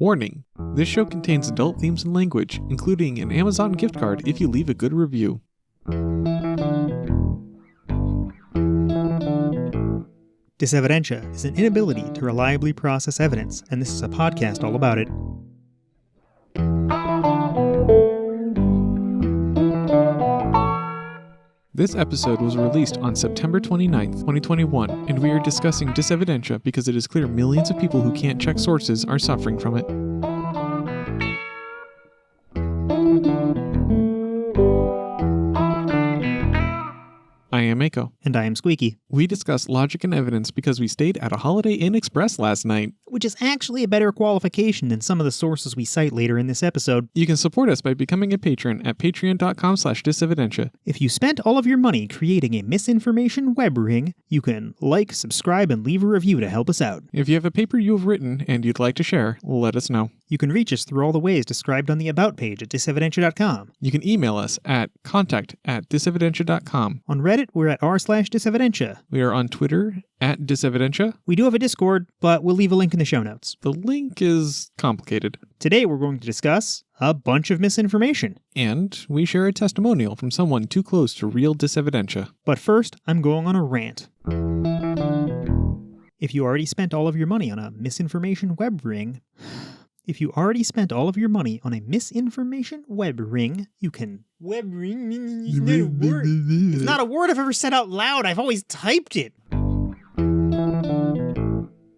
Warning! This show contains adult themes and language, including an Amazon gift card if you leave a good review. Disevidentia is an inability to reliably process evidence, and this is a podcast all about it. This episode was released on September 29th, 2021, and we are discussing disevidentia because it is clear millions of people who can't check sources are suffering from it. I am Mako. And I am Squeaky. We discussed logic and evidence because we stayed at a Holiday Inn Express last night. Which is actually a better qualification than some of the sources we cite later in this episode. You can support us by becoming a patron at patreon.com/disevidentia. If you spent all of your money creating a misinformation web ring, you can like, subscribe, and leave a review to help us out. If you have a paper you have written and you'd like to share, let us know. You can reach us through all the ways described on the About page at disevidentia.com. You can email us at contact@disevidentia.com. On Reddit, we're at r/disevidentia. We are on Twitter at disevidentia. We do have a Discord, but we'll leave a link in the show notes. The link is complicated. Today we're going to discuss a bunch of misinformation. And we share a testimonial from someone too close to real disevidentia. But first, I'm going on a rant. If you already spent all of your money on a misinformation web ring... you can... Web ring is not a word. It's not a word I've ever said out loud. I've always typed it.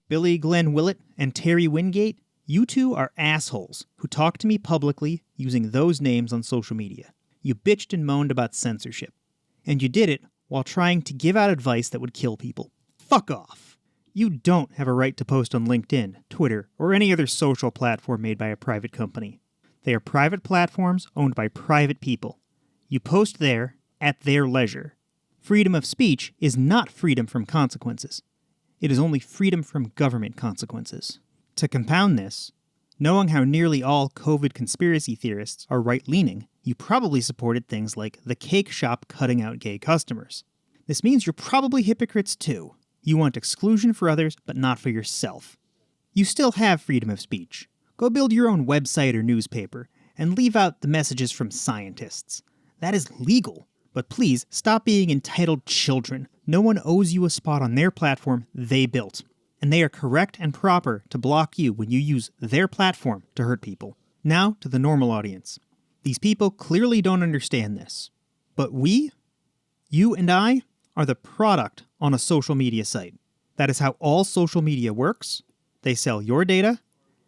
Billy Glenn Willett and Terry Wingate, you two are assholes who talk to me publicly using those names on social media. You bitched and moaned about censorship. And you did it while trying to give out advice that would kill people. Fuck off. You don't have a right to post on LinkedIn, Twitter, or any other social platform made by a private company. They are private platforms owned by private people. You post there at their leisure. Freedom of speech is not freedom from consequences. It is only freedom from government consequences. To compound this, knowing how nearly all COVID conspiracy theorists are right-leaning, you probably supported things like the cake shop cutting out gay customers. This means you're probably hypocrites too. You want exclusion for others, but not for yourself. You still have freedom of speech. Go build your own website or newspaper, and leave out the messages from scientists. That is legal. But please, stop being entitled children. No one owes you a spot on their platform they built. And they are correct and proper to block you when you use their platform to hurt people. Now to the normal audience. These people clearly don't understand this. But we, you and I, are the product on a social media site. That is how all social media works. They sell your data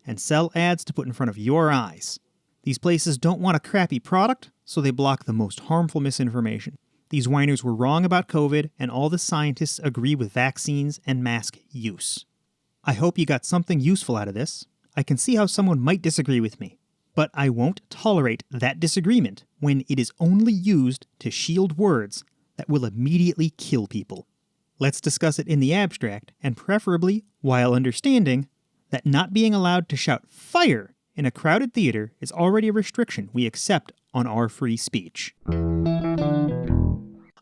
and sell ads to put in front of your eyes. These places don't want a crappy product, so they block the most harmful misinformation. These whiners were wrong about COVID, and all the scientists agree with vaccines and mask use. I hope you got something useful out of this. I can see how someone might disagree with me, but I won't tolerate that disagreement when it is only used to shield words that will immediately kill people. Let's discuss it in the abstract, and preferably while understanding that not being allowed to shout fire in a crowded theater is already a restriction we accept on our free speech.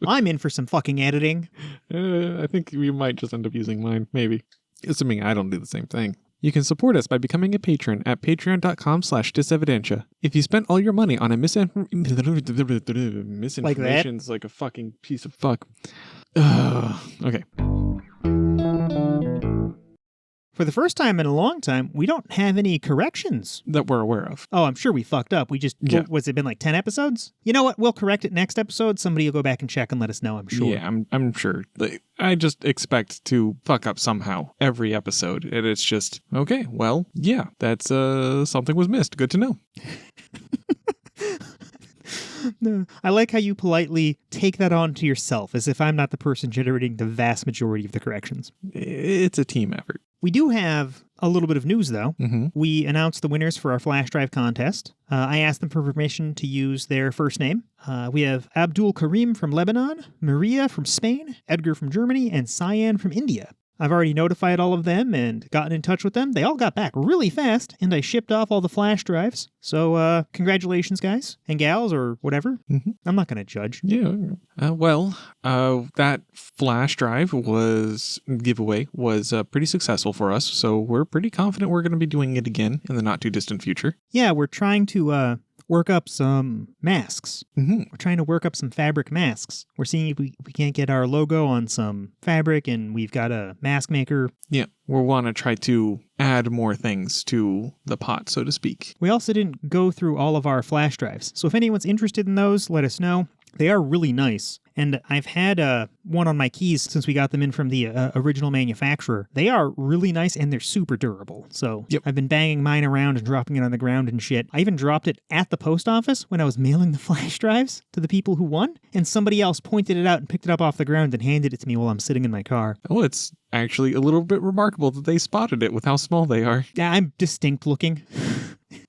I'm in for some fucking editing. I think we might just end up using mine, maybe. Assuming I don't do the same thing. You can support us by becoming a patron at patreon.com/disevidentia. If you spent all your money on a misinformation is like a fucking piece of fuck. Okay. For the first time in a long time, we don't have any corrections. That we're aware of. Oh, I'm sure we fucked up. What's it been, like 10 episodes? You know what? We'll correct it next episode. Somebody will go back and check and let us know, I'm sure. Yeah, I'm sure. I just expect to fuck up somehow every episode. And it's just, okay, well, yeah, that's something was missed. Good to know. No, I like how you politely take that on to yourself, as if I'm not the person generating the vast majority of the corrections. It's a team effort. We do have a little bit of news, though. Mm-hmm. We announced the winners for our flash drive contest. I asked them for permission to use their first name. We have Abdul Karim from Lebanon, Maria from Spain, Edgar from Germany, and Cyan from India. I've already notified all of them and gotten in touch with them. They all got back really fast, and I shipped off all the flash drives. So, congratulations, guys and gals, or whatever. Mm-hmm. I'm not going to judge. Yeah. That flash drive giveaway was pretty successful for us, so we're pretty confident we're going to be doing it again in the not too distant future. Yeah, we're trying to work up some masks. Mm-hmm. We're trying to work up some fabric masks. We're seeing if we can't get our logo on some fabric, and we've got a mask maker. Yeah, we want to try to add more things to the pot, so to speak. We also didn't go through all of our flash drives, so if anyone's interested in those, let us know. They are really nice, and I've had one on my keys since we got them in from the original manufacturer. They are really nice, and they're super durable. So Yep. I've been banging mine around and dropping it on the ground and shit. I even dropped it at the post office when I was mailing the flash drives to the people who won, and somebody else pointed it out and picked it up off the ground and handed it to me while I'm sitting in my car. Oh, it's actually a little bit remarkable that they spotted it with how small they are. Yeah, I'm distinct looking.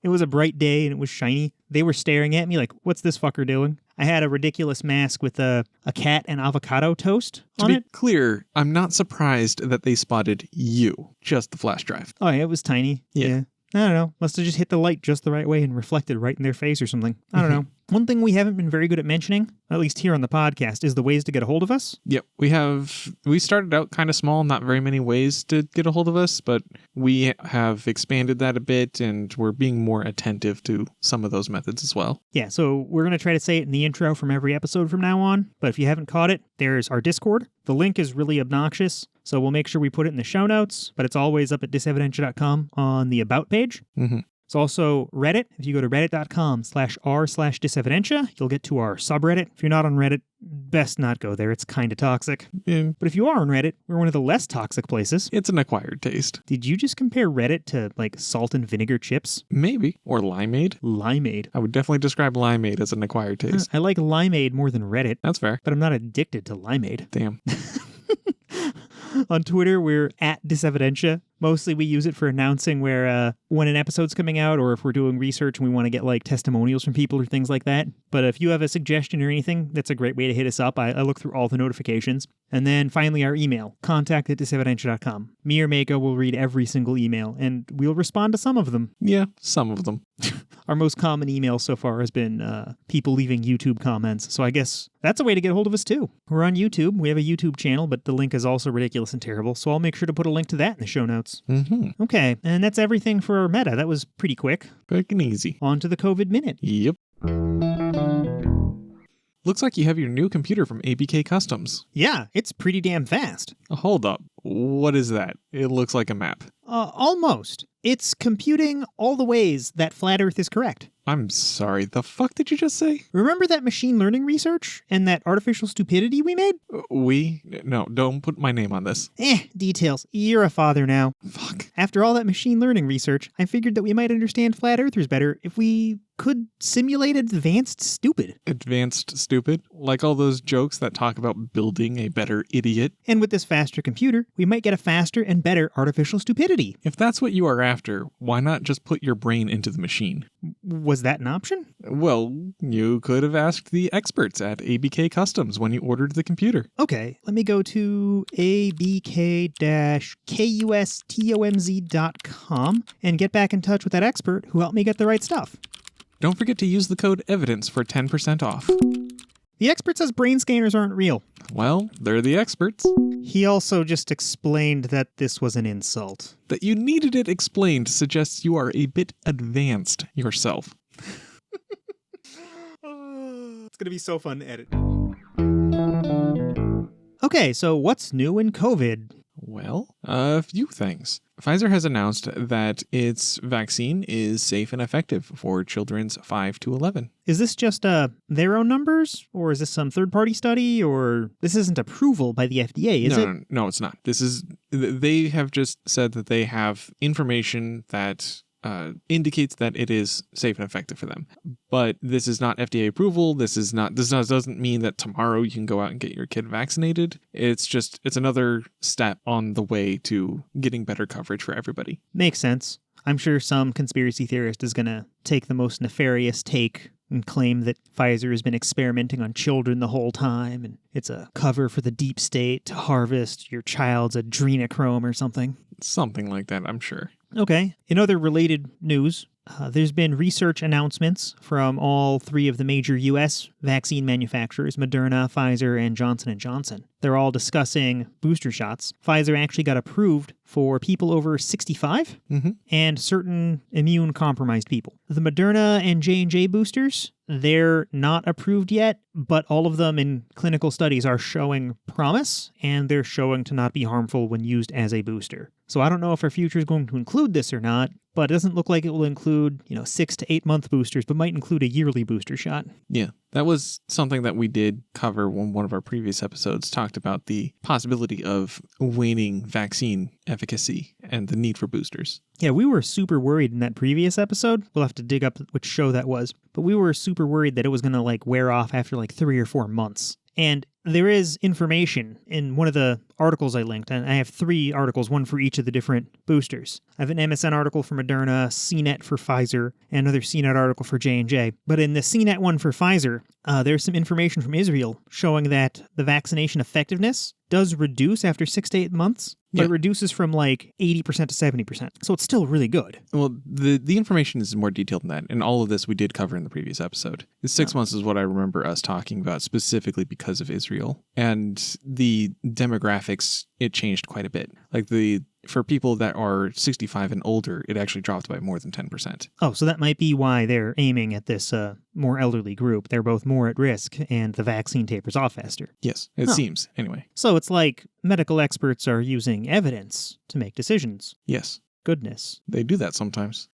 It was a bright day and it was shiny. They were staring at me like, what's this fucker doing? I had a ridiculous mask with a cat and avocado toast on To it. be clear, I'm not surprised that they spotted you, just the flash drive. Oh, yeah, it was tiny. Yeah. I don't know. Must have just hit the light just the right way and reflected right in their face or something. I don't know. One thing we haven't been very good at mentioning, at least here on the podcast, is the ways to get a hold of us. Yep, we started out kind of small, not very many ways to get a hold of us, but we have expanded that a bit, and we're being more attentive to some of those methods as well. Yeah, so we're going to try to say it in the intro from every episode from now on, but if you haven't caught it, there's our Discord. The link is really obnoxious, so we'll make sure we put it in the show notes, but it's always up at disevidentia.com on the About page. Mm-hmm. It's also Reddit. If you go to reddit.com/r/disevidentia, you'll get to our subreddit. If you're not on Reddit, best not go there. It's kind of toxic. Yeah, But if you are on Reddit, we're one of the less toxic places. it's an acquired taste. Did you just compare Reddit to, like, salt and vinegar chips? Maybe. Or limeade. Limeade. I would definitely describe limeade as an acquired taste. I like limeade more than Reddit, That's fair. but I'm not addicted to limeade. Damn. On Twitter, we're at Disevidentia. Mostly we use it for announcing where when an episode's coming out, or if we're doing research and we want to get like testimonials from people or things like that. But if you have a suggestion or anything, that's a great way to hit us up. I look through all the notifications. And then finally our email, contact@disevidentia.com. Me or Mako will read every single email, and we'll respond to some of them. Yeah, some of them. Our most common email so far has been people leaving YouTube comments. So I guess that's a way to get a hold of us too. We're on YouTube. We have a YouTube channel, but the link is also ridiculous and terrible. So I'll make sure to put a link to that in the show notes. Mm-hmm. Okay, and that's everything for our meta. That was pretty quick. Quick and easy. On to the COVID minute. Yep. Looks like you have your new computer from ABK Customs. Yeah, it's pretty damn fast. Hold up. What is that? It looks like a map. Almost. It's computing all the ways that Flat Earth is correct. I'm sorry, the fuck did you just say? Remember that machine learning research and that artificial stupidity we made? No, don't put my name on this. Details. You're a father now. Fuck. After all that machine learning research, I figured that we might understand Flat Earthers better if we could simulate advanced stupid. Advanced stupid? Like all those jokes that talk about building a better idiot? And with this faster computer, we might get a faster and better artificial stupidity. If that's what you are after, why not just put your brain into the machine? Was that an option? Well, you could have asked the experts at ABK Customs when you ordered the computer. Okay, let me go to abk-kustomz.com and get back in touch with that expert who helped me get the right stuff. Don't forget to use the code EVIDENCE for 10% off. The expert says brain scanners aren't real. Well, they're the experts. He also just explained that this was an insult. That you needed it explained suggests you are a bit advanced yourself. It's going to be so fun to edit. Okay, so what's new in COVID? Well, a few things. Pfizer has announced that its vaccine is safe and effective for children's 5 to 11. Is this just their own numbers, or is this some third-party study, or this isn't approval by the FDA, is it? No, it's not. They have just said that they have information that indicates that it is safe and effective for them. But this is not FDA approval. This doesn't mean that tomorrow you can go out and get your kid vaccinated. It's another step on the way to getting better coverage for everybody. Makes sense. I'm sure some conspiracy theorist is going to take the most nefarious take and claim that Pfizer has been experimenting on children the whole time, and it's a cover for the deep state to harvest your child's adrenochrome or something. Something like that, I'm sure. Okay. In other related news, there's been research announcements from all three of the major U.S. vaccine manufacturers, Moderna, Pfizer, and Johnson & Johnson. They're all discussing booster shots. Pfizer actually got approved for people over 65 and certain immune-compromised people. The Moderna and J&J boosters, they're not approved yet, but all of them in clinical studies are showing promise, and they're showing to not be harmful when used as a booster. So I don't know if our future is going to include this or not, but it doesn't look like it will include, 6 to 8 month boosters, but might include a yearly booster shot. Yeah, that was something that we did cover when one of our previous episodes talked about the possibility of waning vaccine efficacy and the need for boosters. Yeah, we were super worried in that previous episode. We'll have to dig up which show that was. But we were super worried that it was going to wear off after 3 or 4 months. And there is information in one of the articles I linked, and I have 3 articles, one for each of the different boosters. I have an MSN article for Moderna, CNET for Pfizer, and another CNET article for J&J. But in the CNET one for Pfizer, there's some information from Israel showing that the vaccination effectiveness does reduce after 6 to 8 months, but it reduces from 80% to 70%. So it's still really good. Well, the information is more detailed than that, and all of this we did cover in the previous episode. The 6 months is what I remember us talking about specifically because of Israel. And the demographics, it changed quite a bit. For people that are 65 and older, it actually dropped by more than 10%. Oh, so that might be why they're aiming at this more elderly group. They're both more at risk, and the vaccine tapers off faster. Yes, it seems, anyway. So it's like medical experts are using evidence to make decisions. Yes. Goodness. They do that sometimes.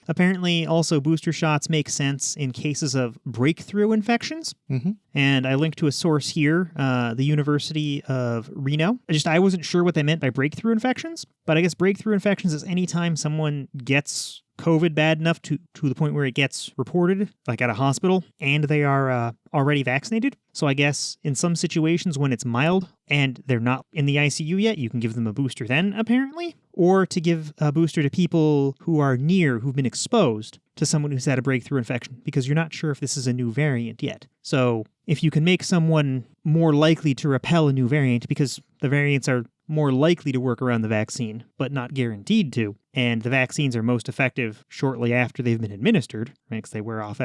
Apparently, also, booster shots make sense in cases of breakthrough infections. And I linked to a source here, the University of Reno. I wasn't sure what they meant by breakthrough infections, but I guess breakthrough infections is anytime someone gets COVID bad enough to the point where it gets reported, at a hospital, and they are already vaccinated. So I guess in some situations when it's mild and they're not in the ICU yet, you can give them a booster then, apparently. Or to give a booster to people who are who've been exposed to someone who's had a breakthrough infection, because you're not sure if this is a new variant yet. So if you can make someone more likely to repel a new variant, because the variants are more likely to work around the vaccine, but not guaranteed to, and the vaccines are most effective shortly after they've been administered, right? Because they wear off,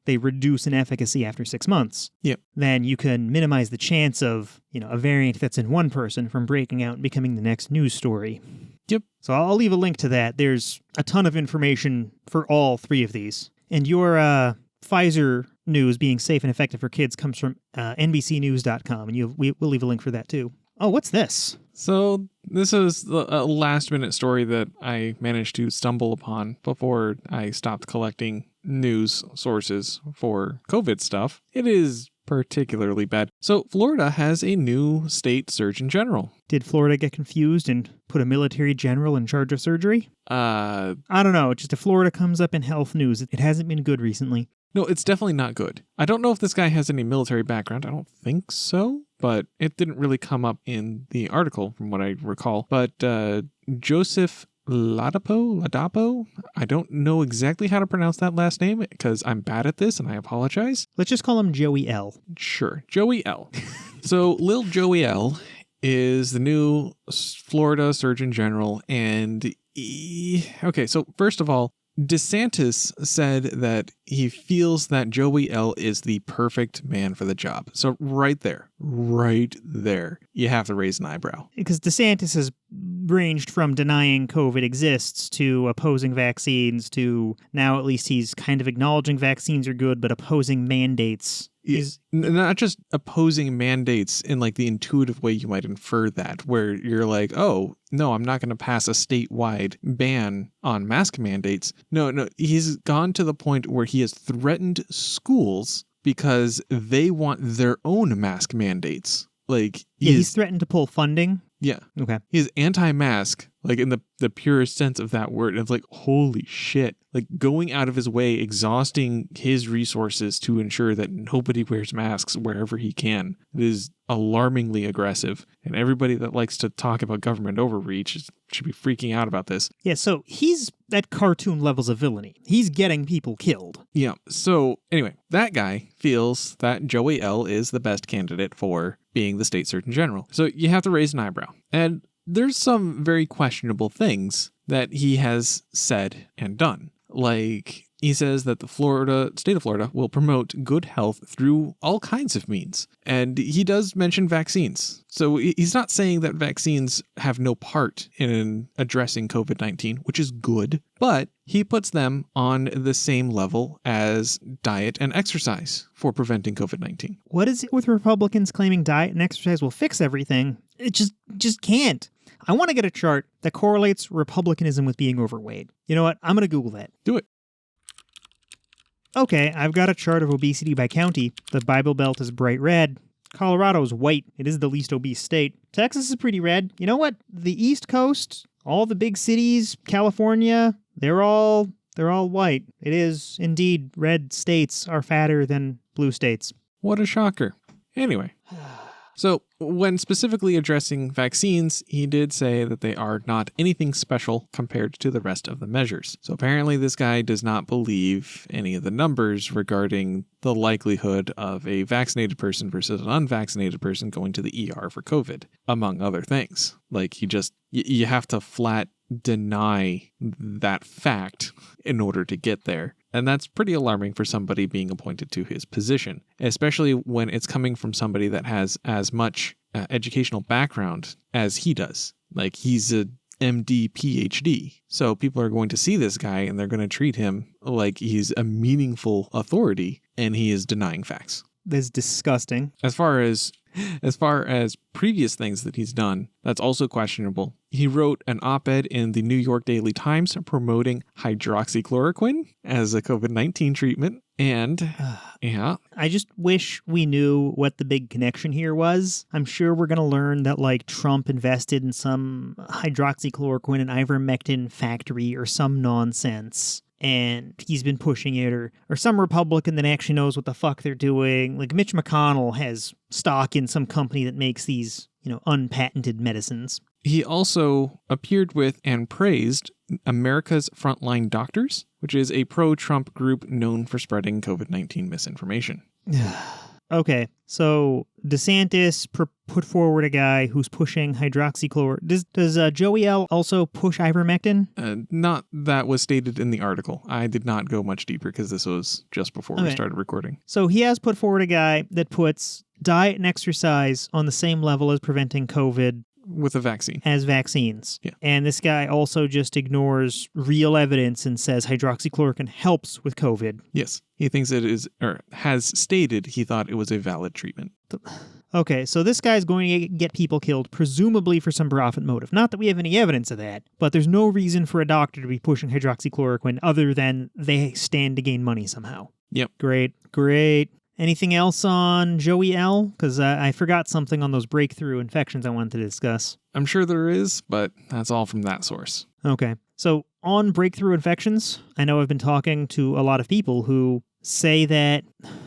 they reduce in efficacy after 6 months. Yep. Then you can minimize the chance of, a variant that's in one person from breaking out and becoming the next news story. Yep. So I'll leave a link to that. There's a ton of information for all 3 of these. And your Pfizer news being safe and effective for kids comes from NBCnews.com, and we'll leave a link for that too. Oh, what's this? So this is a last-minute story that I managed to stumble upon before I stopped collecting news sources for COVID stuff. It is particularly bad. So Florida has a new state surgeon general. Did Florida get confused and put a military general in charge of surgery? I don't know. Just if Florida comes up in health news, it hasn't been good recently. No, it's definitely not good. I don't know if this guy has any military background. I don't think so, but it didn't really come up in the article from what I recall. But Joseph Ladapo? I don't know exactly how to pronounce that last name because I'm bad at this and I apologize. Let's just call him Joey L. Sure, Joey L. So Lil Joey L is the new Florida Surgeon General, and okay, so first of all, DeSantis said that he feels that Joey L is the perfect man for the job. So right there, you have to raise an eyebrow. Because DeSantis has ranged from denying COVID exists to opposing vaccines to now at least he's kind of acknowledging vaccines are good, but opposing mandates. He's not just opposing mandates in the intuitive way you might infer that, where you're like, oh, no, I'm not going to pass a statewide ban on mask mandates. No, he's gone to the point where he has threatened schools because they want their own mask mandates. He's threatened to pull funding. Yeah. Okay. He's anti-mask, in the purest sense of that word. And it's holy shit. Going out of his way, exhausting his resources to ensure that nobody wears masks wherever he can. It is alarmingly aggressive. And everybody that likes to talk about government overreach should be freaking out about this. Yeah, so he's at cartoon levels of villainy. He's getting people killed. Yeah. So anyway, that guy feels that Joey L is the best candidate for being the state surgeon general. So you have to raise an eyebrow. And there's some very questionable things that he has said and done. Like, he says that the state of Florida will promote good health through all kinds of means. And he does mention vaccines. So he's not saying that vaccines have no part in addressing COVID-19, which is good, but he puts them on the same level as diet and exercise for preventing COVID-19. What is it with Republicans claiming diet and exercise will fix everything? It just can't. I want to get a chart that correlates Republicanism with being overweight. You know what? I'm going to Google that. Do it. Okay, I've got a chart of obesity by county. The Bible Belt is bright red. Colorado is white. It is the least obese state. Texas is pretty red. You know what? The East Coast, all the big cities, California, they're all white. It is indeed red states are fatter than blue states. What a shocker. Anyway. So, when specifically addressing vaccines, he did say that they are not anything special compared to the rest of the measures. So apparently this guy does not believe any of the numbers regarding the likelihood of a vaccinated person versus an unvaccinated person going to the ER for COVID, among other things. Like, you have to flat deny that fact in order to get there. And that's pretty alarming for somebody being appointed to his position, especially when it's coming from somebody that has as much educational background as he does. Like, he's a MD, PhD. So people are going to see this guy and they're going to treat him like he's a meaningful authority, and he is denying facts. That's disgusting. As far as previous things that he's done, that's also questionable. He wrote an op-ed in the New York Daily Times promoting hydroxychloroquine as a COVID-19 treatment. And, yeah. I just wish we knew what the big connection here was. I'm sure we're going to learn that, like, Trump invested in some hydroxychloroquine and ivermectin factory or some nonsense, and he's been pushing it, or some Republican that actually knows what the fuck they're doing. Like, Mitch McConnell has stock in some company that makes these, unpatented medicines. He also appeared with and praised America's Frontline Doctors, which is a pro-Trump group known for spreading COVID-19 misinformation. Okay, so DeSantis put forward a guy who's pushing hydroxychloroquine. Does Joey L also push ivermectin? Not that was stated in the article. I did not go much deeper because this was just before we started recording. So he has put forward a guy that puts diet and exercise on the same level as preventing COVID. With a vaccine. As vaccines. Yeah. And this guy also just ignores real evidence and says hydroxychloroquine helps with COVID. Yes. He thinks it is, or has stated he thought it was a valid treatment. Okay, so this guy's going to get people killed, presumably for some profit motive. Not that we have any evidence of that, but there's no reason for a doctor to be pushing hydroxychloroquine other than they stand to gain money somehow. Yep. Great. Anything else on Joey L? Because I forgot something on those breakthrough infections I wanted to discuss. I'm sure there is, but that's all from that source. Okay. So on breakthrough infections, I know I've been talking to a lot of people who say that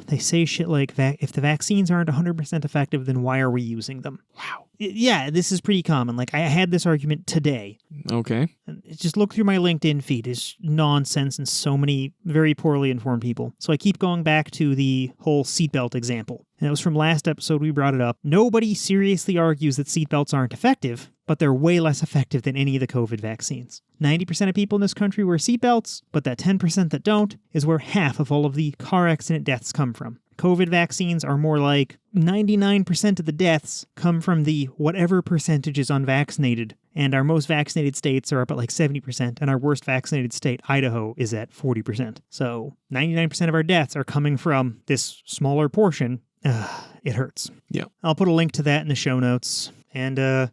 they say shit like, if the vaccines aren't 100% effective, then why are we using them? Wow. Yeah, this is pretty common. Like, I had this argument today. Okay. And just look through my LinkedIn feed. It's nonsense and so many very poorly informed people. So I keep going back to the whole seatbelt example. And it was from last episode we brought it up. Nobody seriously argues that seatbelts aren't effective, but they're way less effective than any of the COVID vaccines. 90% of people in this country wear seatbelts, but that 10% that don't is where half of all of the car accident deaths come from. COVID vaccines are more like 99% of the deaths come from the whatever percentage is unvaccinated, and our most vaccinated states are up at like 70%, and our worst vaccinated state, Idaho, is at 40%. So 99% of our deaths are coming from this smaller portion. It hurts. Yeah. I'll put a link to that in the show notes. And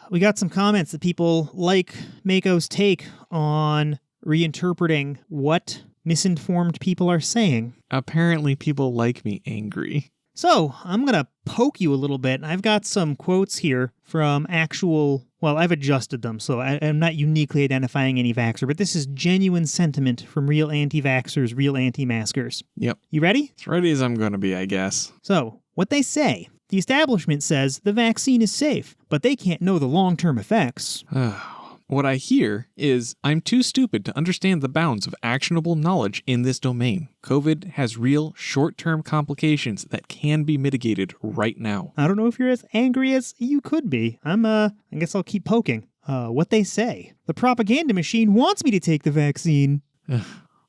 we got some comments that people like Mako's take on reinterpreting what misinformed people are saying. Apparently people like me angry. So I'm going to poke you a little bit. I've got some quotes here from I've adjusted them, so I'm not uniquely identifying any vaxxer, but this is genuine sentiment from real anti-vaxxers, real anti-maskers. Yep. You ready? As ready as I'm going to be, I guess. So, what they say. The establishment says the vaccine is safe, but they can't know the long-term effects. What I hear is I'm too stupid to understand the bounds of actionable knowledge in this domain. COVID has real short-term complications that can be mitigated right now. I don't know if you're as angry as you could be. I guess I'll keep poking. What they say. The propaganda machine wants me to take the vaccine.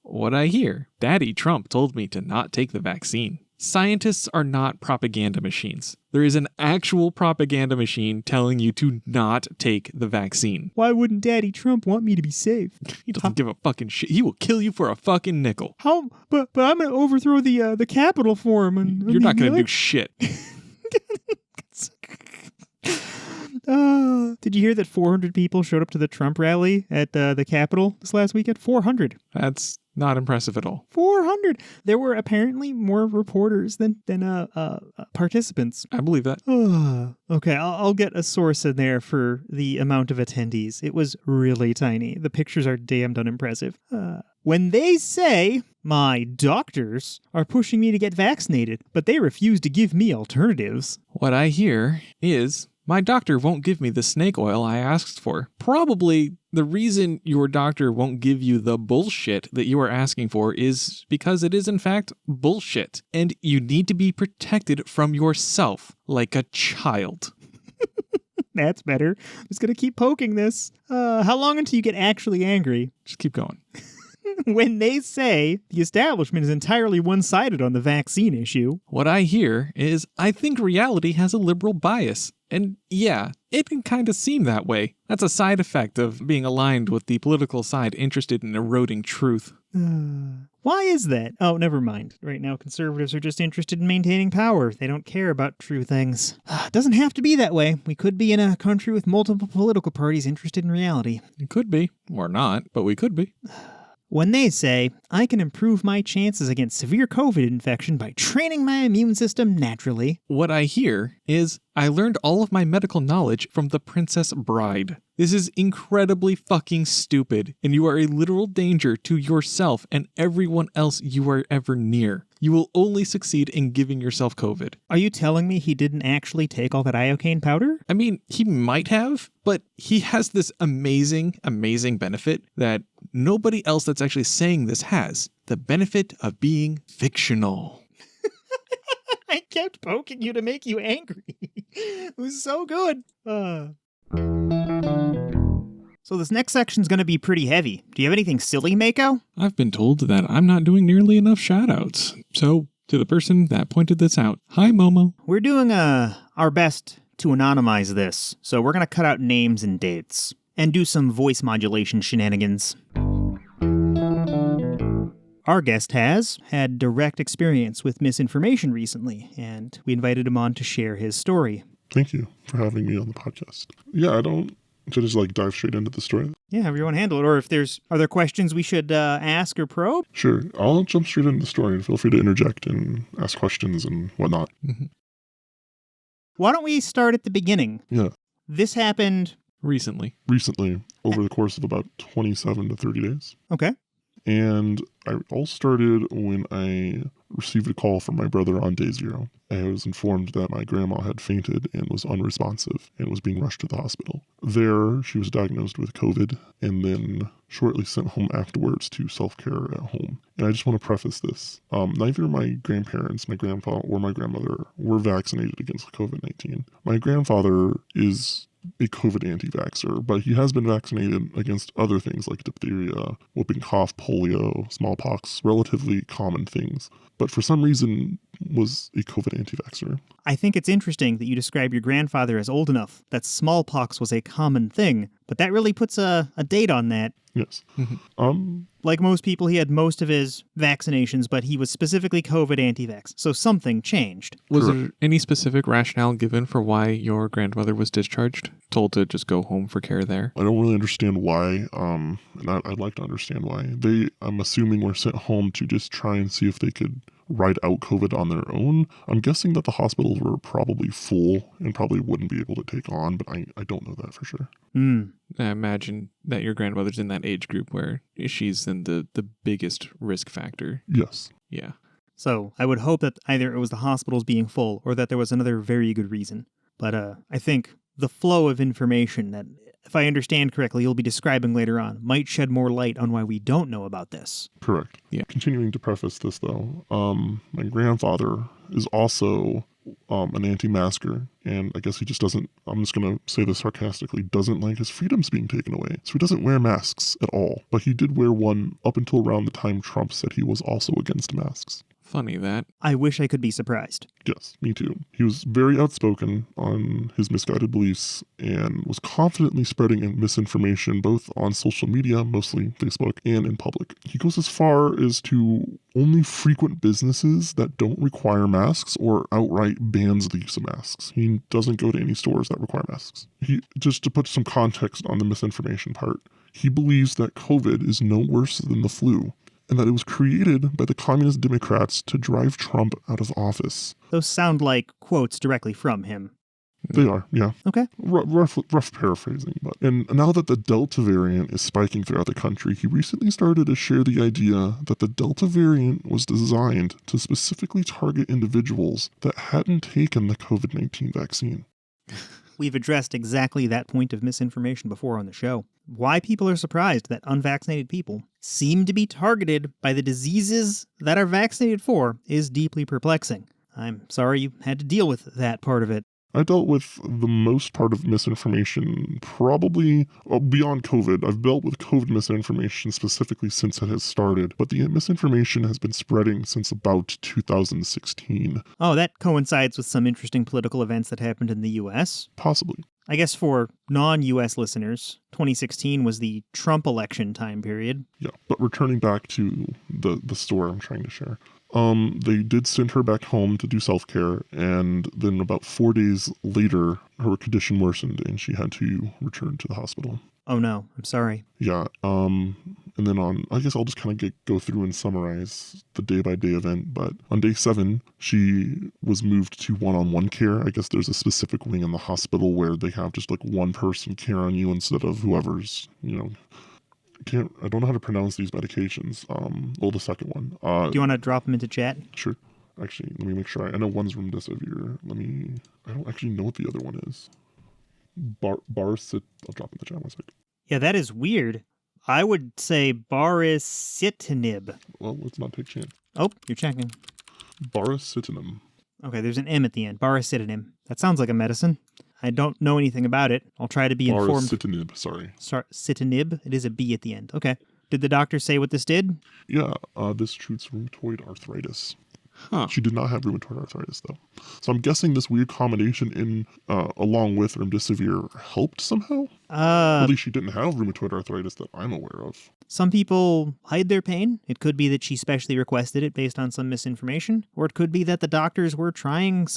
What I hear, Daddy Trump told me to not take the vaccine. Scientists are not propaganda machines. There is an actual propaganda machine telling you to not take the vaccine. Why wouldn't Daddy Trump want me to be safe? He doesn't give a fucking shit. He will kill you for a fucking nickel. How? But I'm going to overthrow the Capitol for him. You're not going to do shit. Did you hear that 400 people showed up to the Trump rally at the Capitol this last weekend? 400. That's not impressive at all. 400. There were apparently more reporters than participants. I believe that. Okay, I'll get a source in there for the amount of attendees. It was really tiny. The pictures are damned unimpressive. When they say, my doctors are pushing me to get vaccinated, but they refuse to give me alternatives. What I hear is, my doctor won't give me the snake oil I asked for. Probably the reason your doctor won't give you the bullshit that you are asking for is because it is in fact bullshit. And you need to be protected from yourself like a child. That's better. I'm just going to keep poking this. How long until you get actually angry? Just keep going. When they say the establishment is entirely one-sided on the vaccine issue. What I hear is, I think reality has a liberal bias. And yeah, it can kind of seem that way. That's a side effect of being aligned with the political side interested in eroding truth. Why is that? Oh, never mind. Right now, conservatives are just interested in maintaining power. They don't care about true things. It doesn't have to be that way. We could be in a country with multiple political parties interested in reality. It could be, or not, but we could be. When they say, I can improve my chances against severe COVID infection by training my immune system naturally. What I hear is, I learned all of my medical knowledge from the Princess Bride. This is incredibly fucking stupid, and you are a literal danger to yourself and everyone else you are ever near. You will only succeed in giving yourself COVID. Are you telling me he didn't actually take all that iocane powder? I mean, he might have, but he has this amazing benefit that nobody else that's actually saying this has. The benefit of being fictional. I kept poking you to make you angry. It was so good. So this next section's going to be pretty heavy. Do you have anything silly, Mako? I've been told that I'm not doing nearly enough shoutouts. So, to the person that pointed this out, hi Momo. We're doing our best to anonymize this, so we're going to cut out names and dates, and do some voice modulation shenanigans. Our guest has had direct experience with misinformation recently, and we invited him on to share his story. Thank you for having me on the podcast. Yeah, should I just dive straight into the story? Yeah, however you want to handle it. Or if are there questions we should ask or probe? Sure. I'll jump straight into the story and feel free to interject and ask questions and whatnot. Mm-hmm. Why don't we start at the beginning? Yeah. This happened... Recently, over the course of about 27 to 30 days. Okay. And it all started when I received a call from my brother on day 0. I was informed that my grandma had fainted and was unresponsive and was being rushed to the hospital. There, she was diagnosed with COVID and then shortly sent home afterwards to self-care at home. And I just want to preface this. Neither my grandparents, my grandpa or my grandmother were vaccinated against COVID-19. My grandfather is a COVID anti-vaxxer, but he has been vaccinated against other things like diphtheria, whooping cough, polio, smallpox, relatively common things, but for some reason was a COVID anti-vaxxer. I think it's interesting that you describe your grandfather as old enough that smallpox was a common thing, but that really puts a date on that. Yes. Like most people, he had most of his vaccinations, but he was specifically COVID anti-vax, so something changed. Was there any specific rationale given for why your grandmother was discharged? Told to just go home for care there? I don't really understand why, and I'd like to understand why. I'm assuming, were sent home to just try and see if they could ride out COVID on their own. I'm guessing that the hospitals were probably full and probably wouldn't be able to take on, but I don't know that for sure. I imagine that your grandmother's in that age group where she's in the biggest risk factor. Yes. Yeah. So I would hope that either it was the hospitals being full or that there was another very good reason. But I think the flow of information that if I understand correctly, you'll be describing later on, might shed more light on why we don't know about this. Correct. Yeah. Continuing to preface this, though, my grandfather is also an anti-masker, and I guess he just doesn't, I'm just going to say this sarcastically, doesn't like his freedoms being taken away. So he doesn't wear masks at all. But he did wear one up until around the time Trump said he was also against masks. Funny that. I wish I could be surprised. Yes, me too. He was very outspoken on his misguided beliefs and was confidently spreading misinformation both on social media, mostly Facebook, and in public. He goes as far as to only frequent businesses that don't require masks or outright bans the use of masks. He doesn't go to any stores that require masks. Just to put some context on the misinformation part, he believes that COVID is no worse than the flu, and that it was created by the communist Democrats to drive Trump out of office. Those sound like quotes directly from him. They are, yeah. Okay. Rough paraphrasing. And now that the Delta variant is spiking throughout the country, he recently started to share the idea that the Delta variant was designed to specifically target individuals that hadn't taken the COVID-19 vaccine. We've addressed exactly that point of misinformation before on the show. Why people are surprised that unvaccinated people seem to be targeted by the diseases that are vaccinated for is deeply perplexing. I'm sorry you had to deal with that part of it. I dealt with the most part of misinformation probably beyond COVID. I've dealt with COVID misinformation specifically since it has started, but the misinformation has been spreading since about 2016. Oh, that coincides with some interesting political events that happened in the U.S.? Possibly. I guess for non-U.S. listeners, 2016 was the Trump election time period. Yeah, but returning back to the story I'm trying to share. They did send her back home to do self-care, and then about 4 days later, her condition worsened and she had to return to the hospital. Oh no, I'm sorry. Yeah, and then I guess I'll just kind of go through and summarize the day-by-day event, but on day 7, she was moved to one-on-one care. I guess there's a specific wing in the hospital where they have just like one person care on you instead of whoever's, I don't know how to pronounce these medications. The second one. Do you want to drop them into chat? Sure. Actually, let me make sure. I know one's remdesivir. I don't actually know what the other one is. I'll drop in the chat one second. Yeah, that is weird. I would say baricitinib. Well, let's not take chance. Oh, you're checking. Baricitinib. Okay, there's an M at the end. Baricitinib. That sounds like a medicine. I don't know anything about it. I'll try to be informed. Baricitinib, sorry. Citinib? It is a B at the end. Okay. Did the doctor say what this did? Yeah, this treats rheumatoid arthritis. Huh. She did not have rheumatoid arthritis, though. So I'm guessing this weird combination along with remdesivir helped somehow? At least she didn't have rheumatoid arthritis that I'm aware of. Some people hide their pain. It could be that she specially requested it based on some misinformation, or it could be that the doctors were trying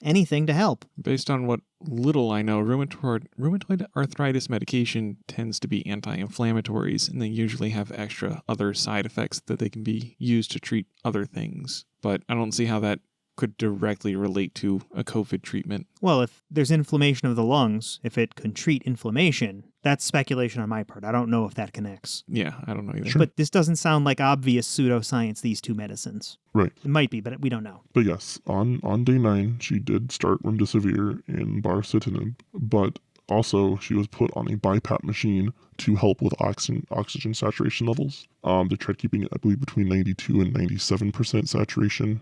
anything to help. Based on what little I know, rheumatoid arthritis medication tends to be anti-inflammatories, and they usually have extra other side effects that they can be used to treat other things. But I don't see how that could directly relate to a COVID treatment. Well, if there's inflammation of the lungs, if it can treat inflammation, that's speculation on my part. I don't know if that connects. Yeah, I don't know either. But this doesn't sound like obvious pseudoscience, these two medicines. Right. It might be, but we don't know. But yes, on day 9, she did start remdesivir and baricitinib, but also she was put on a BiPAP machine to help with oxygen saturation levels. They tried keeping it, I believe, between 92 and 97% saturation.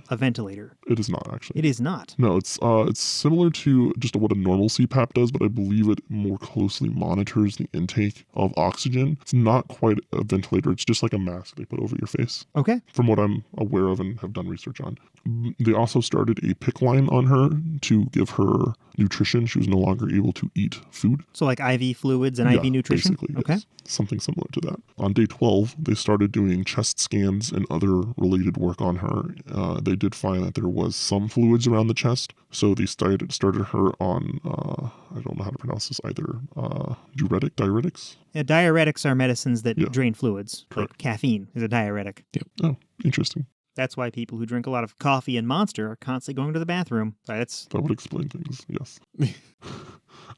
A ventilator. It is not, actually. It is not. No, it's similar to just what a normal CPAP does, but I believe it more closely monitors the intake of oxygen. It's not quite a ventilator. It's just like a mask they put over your face. Okay. From what I'm aware of and have done research on. They also started a PICC line on her to give her nutrition. She was no longer able to eat food. So like IV fluids and IV nutrition? Basically, okay. Yes. Something similar to that. On day 12, they started doing chest scans and other related work on her. They did find that there was some fluids around the chest, so they started her on, I don't know how to pronounce this either, diuretics? Yeah, diuretics are medicines that Yeah. drain fluids. Correct. Like caffeine is a diuretic. Yep. Oh, interesting. That's why people who drink a lot of coffee and Monster are constantly going to the bathroom. That would explain things, yes.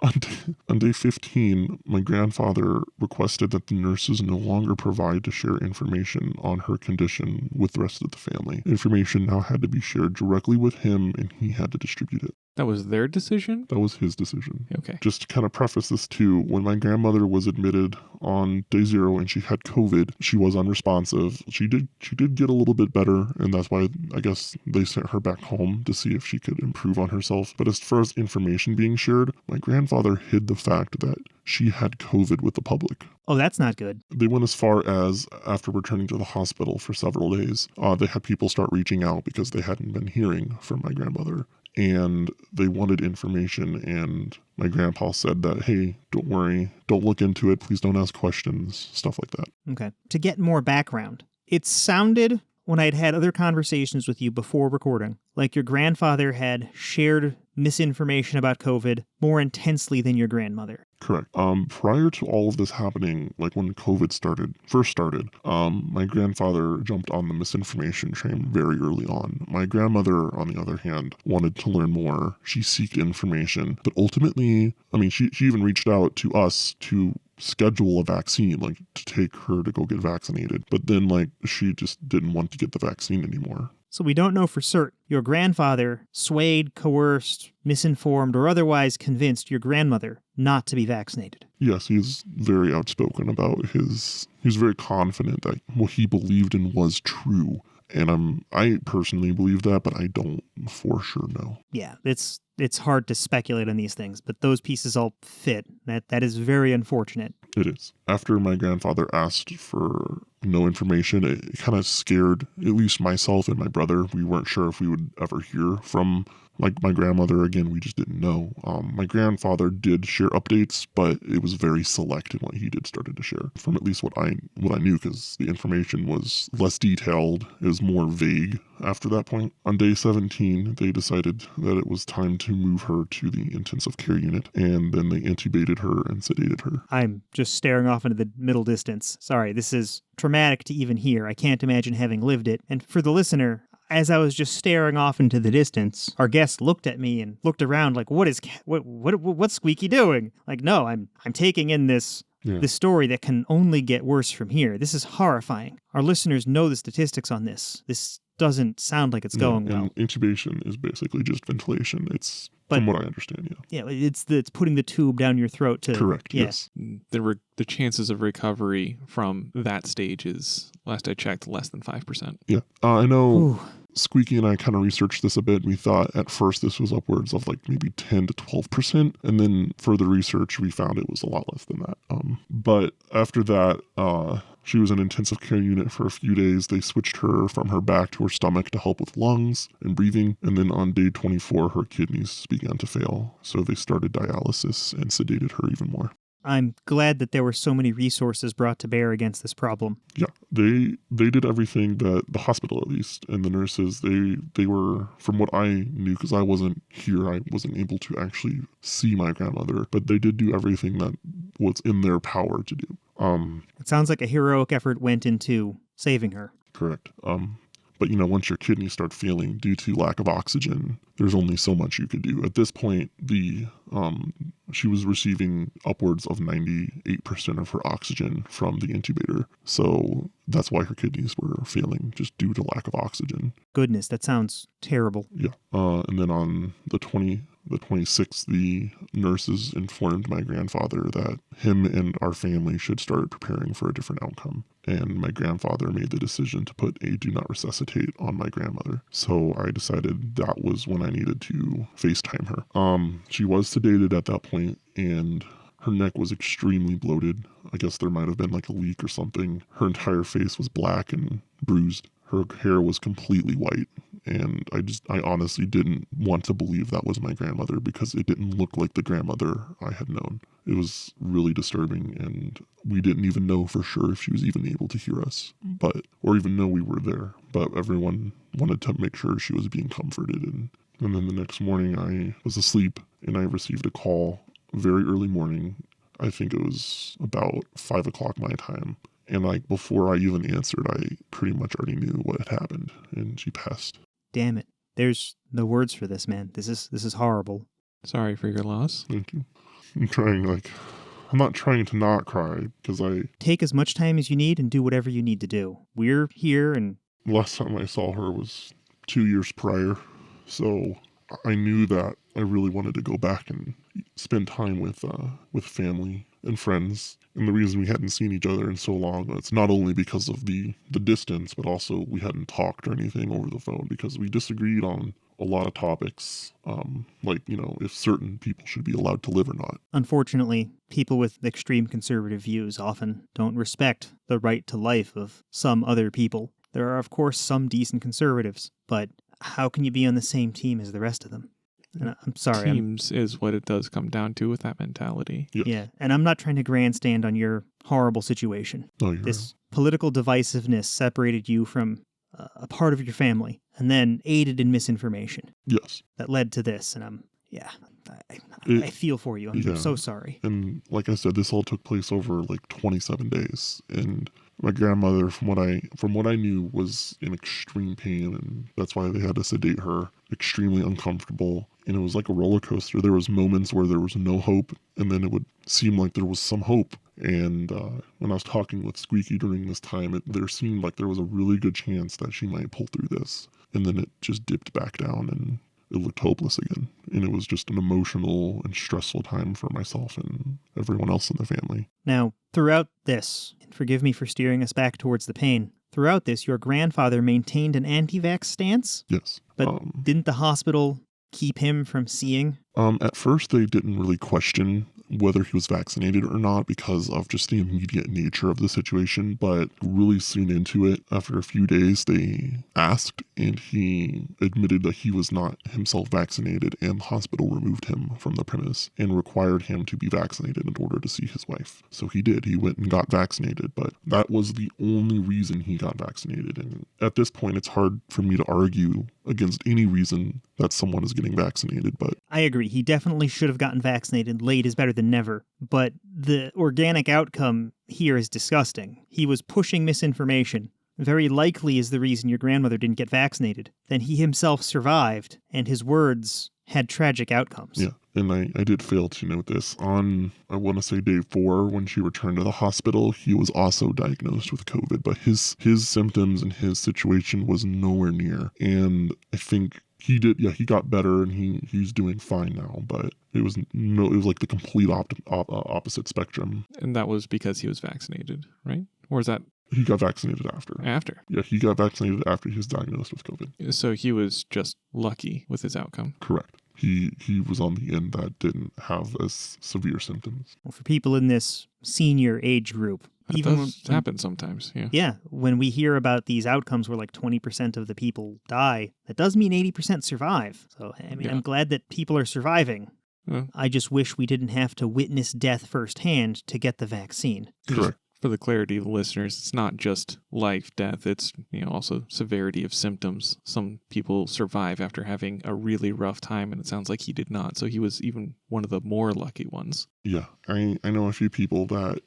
On day 15, my grandfather requested that the nurses no longer provide to share information on her condition with the rest of the family. Information now had to be shared directly with him, and he had to distribute it. That was their decision? That was his decision. Okay. Just to kind of preface this too, when my grandmother was admitted on day 0 and she had COVID, she was unresponsive. She did get a little bit better, and that's why I guess they sent her back home to see if she could improve on herself. But as far as information being shared, my grandfather hid the fact that she had COVID with the public. Oh, that's not good. They went as far as, after returning to the hospital for several days, they had people start reaching out because they hadn't been hearing from my grandmother. And they wanted information, and my grandpa said that, hey, don't worry, don't look into it, please don't ask questions, stuff like that. Okay. To get more background, it sounded, when I'd had other conversations with you before recording, like your grandfather had shared misinformation about COVID more intensely than your grandmother. Correct. Prior to all of this happening, like when COVID first started, my grandfather jumped on the misinformation train very early on. My grandmother, on the other hand, wanted to learn more. She sought information, but ultimately, I mean, she even reached out to us to schedule a vaccine, like to take her to go get vaccinated. But then, like, she just didn't want to get the vaccine anymore. So we don't know for certain. Your grandfather swayed, coerced, misinformed, or otherwise convinced your grandmother not to be vaccinated. Yes, he's very outspoken about he's very confident that what he believed in was true. And I personally believe that, but I don't for sure know. Yeah, it's hard to speculate on these things, but those pieces all fit. That is very unfortunate. It is. After my grandfather asked for no information, it kind of scared at least myself and my brother. We weren't sure if we would ever hear from my grandmother again. We just didn't know. My grandfather did share updates, but it was very select in what he started to share. From at least what I knew, because the information was less detailed. It was more vague after that point. On day 17, they decided that it was time to move her to the intensive care unit, and then they intubated her and sedated her. I'm just staring off into the middle distance. Sorry, this is traumatic to even hear. I can't imagine having lived it. And for the listener, as I was just staring off into the distance, our guest looked at me and looked around like, what's Squeaky doing? Like, no, I'm taking in this story that can only get worse from here. This is horrifying. Our listeners know the statistics on this. This doesn't sound like it's going well. And intubation is basically just ventilation. From what I understand, yeah. Yeah, it's putting the tube down your throat to... Correct, yeah. yes. The chances of recovery from that stage is, last I checked, less than 5%. Yeah. I know Ooh. Squeaky and I kind of researched this a bit. We thought at first this was upwards of like maybe 10 to 12%. And then further research, we found it was a lot less than that. But after that, she was in intensive care unit for a few days. They switched her from her back to her stomach to help with lungs and breathing. And then on day 24, her kidneys began to fail. So they started dialysis and sedated her even more. I'm glad that there were so many resources brought to bear against this problem. Yeah, they did everything that the hospital, at least, and the nurses, they were, from what I knew, because I wasn't here, I wasn't able to actually see my grandmother, but they did do everything that was in their power to do. It sounds like a heroic effort went into saving her. Correct. But, once your kidneys start failing due to lack of oxygen, there's only so much you could do. At this point, she was receiving upwards of 98% of her oxygen from the intubator. So that's why her kidneys were failing, just due to lack of oxygen. Goodness, that sounds terrible. Yeah. And then on the 26th, the nurses informed my grandfather that him and our family should start preparing for a different outcome. And my grandfather made the decision to put a do not resuscitate on my grandmother. So I decided that was when I needed to FaceTime her. She was sedated at that point, and her neck was extremely bloated. I guess there might have been like a leak or something. Her entire face was black and bruised. Her hair was completely white, and I honestly didn't want to believe that was my grandmother because it didn't look like the grandmother I had known. It was really disturbing, and we didn't even know for sure if she was even able to hear us, or even know we were there. But everyone wanted to make sure she was being comforted, and then the next morning I was asleep, and I received a call very early morning. I think it was about 5 o'clock my time. And before I even answered, I pretty much already knew what had happened, and she passed. Damn it. There's no words for this, man. This is horrible. Sorry for your loss. Thank you. I'm not trying to not cry because Take as much time as you need and do whatever you need to do. We're here, and the last time I saw her was 2 years prior. So I knew that I really wanted to go back and spend time with family and friends. And the reason we hadn't seen each other in so long, it's not only because of the distance, but also we hadn't talked or anything over the phone because we disagreed on a lot of topics, like, if certain people should be allowed to live or not. unfortunately, people with extreme conservative views often don't respect the right to life of some other people. There are, of course, some decent conservatives, but how can you be on the same team as the rest of them? And I'm sorry. Teams is what it does come down to with that mentality. Yes. Yeah, and I'm not trying to grandstand on your horrible situation. No, you're This political divisiveness separated you from a part of your family and then aided in misinformation right. Yes. that led to this. And I feel for you. I'm Yeah. so sorry. And like I said, this all took place over like 27 days. And my grandmother, from what I knew, was in extreme pain, and that's why they had to sedate her. Extremely uncomfortable. And it was like a roller coaster. There was moments where there was no hope, and then it would seem like there was some hope. And when I was talking with Squeaky during this time, there seemed like there was a really good chance that she might pull through this. And then it just dipped back down, and it looked hopeless again. And it was just an emotional and stressful time for myself and everyone else in the family. Now, throughout this, and forgive me for steering us back towards the pain, throughout this, your grandfather maintained an anti-vax stance, Yes. but didn't the hospital keep him from seeing? At first, they didn't really question whether he was vaccinated or not because of just the immediate nature of the situation, but really soon into it, after a few days, they asked, and he admitted that he was not himself vaccinated, and the hospital removed him from the premise and required him to be vaccinated in order to see his wife. So he did. He went and got vaccinated, but that was the only reason he got vaccinated. And at this point, it's hard for me to argue against any reason that someone is getting vaccinated, but I agree. He definitely should have gotten vaccinated. Late is better than never. But the organic outcome here is disgusting. He was pushing misinformation. Very likely is the reason your grandmother didn't get vaccinated. Then he himself survived, and his words had tragic outcomes. yeah. And I did fail to note this. On, I want to say day 4, when she returned to the hospital, he was also diagnosed with COVID, but his symptoms and his situation was nowhere near. And I think he got better, and he's doing fine now, but it was like the complete opposite spectrum. And that was because he was vaccinated, right? Or is that He got vaccinated after. after? Yeah, he got vaccinated after he was diagnosed with COVID. So he was just lucky with his outcome. Correct. He was on the end that didn't have as severe symptoms. Well, for people in this senior age group, That does happen sometimes, yeah. Yeah, when we hear about these outcomes where like 20% of the people die, that does mean 80% survive. So, I mean, Yeah. I'm glad that people are surviving. Yeah. I just wish we didn't have to witness death firsthand to get the vaccine. Correct. For the clarity of the listeners, it's not just life, death, it's also severity of symptoms. Some people survive after having a really rough time, and it sounds like he did not. So he was even one of the more lucky ones. Yeah, I know a few people that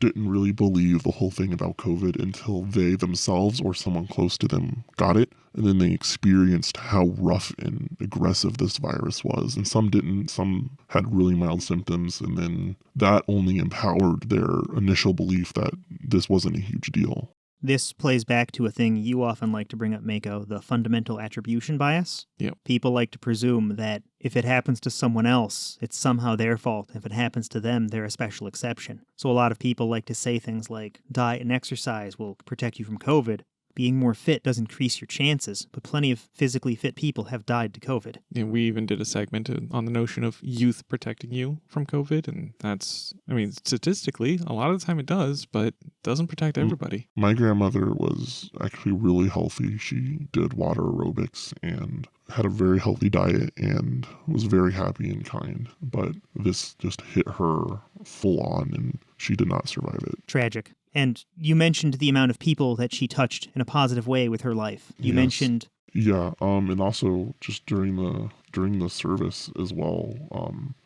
didn't really believe the whole thing about COVID until they themselves or someone close to them got it. And then they experienced how rough and aggressive this virus was. And some didn't. Some had really mild symptoms. And then that only empowered their initial belief that this wasn't a huge deal. This plays back to a thing you often like to bring up, Mako, the fundamental attribution bias. Yep. People like to presume that if it happens to someone else, it's somehow their fault. If it happens to them, they're a special exception. So a lot of people like to say things like, diet and exercise will protect you from COVID. Being more fit does increase your chances, but plenty of physically fit people have died to COVID. And we even did a segment on the notion of youth protecting you from COVID. And that's, statistically, a lot of the time it does, but it doesn't protect everybody. My grandmother was actually really healthy. She did water aerobics and had a very healthy diet and was very happy and kind. But this just hit her full on, and she did not survive it. Tragic. And you mentioned the amount of people that she touched in a positive way with her life. You Yes. mentioned... Yeah, and also just during the service as well,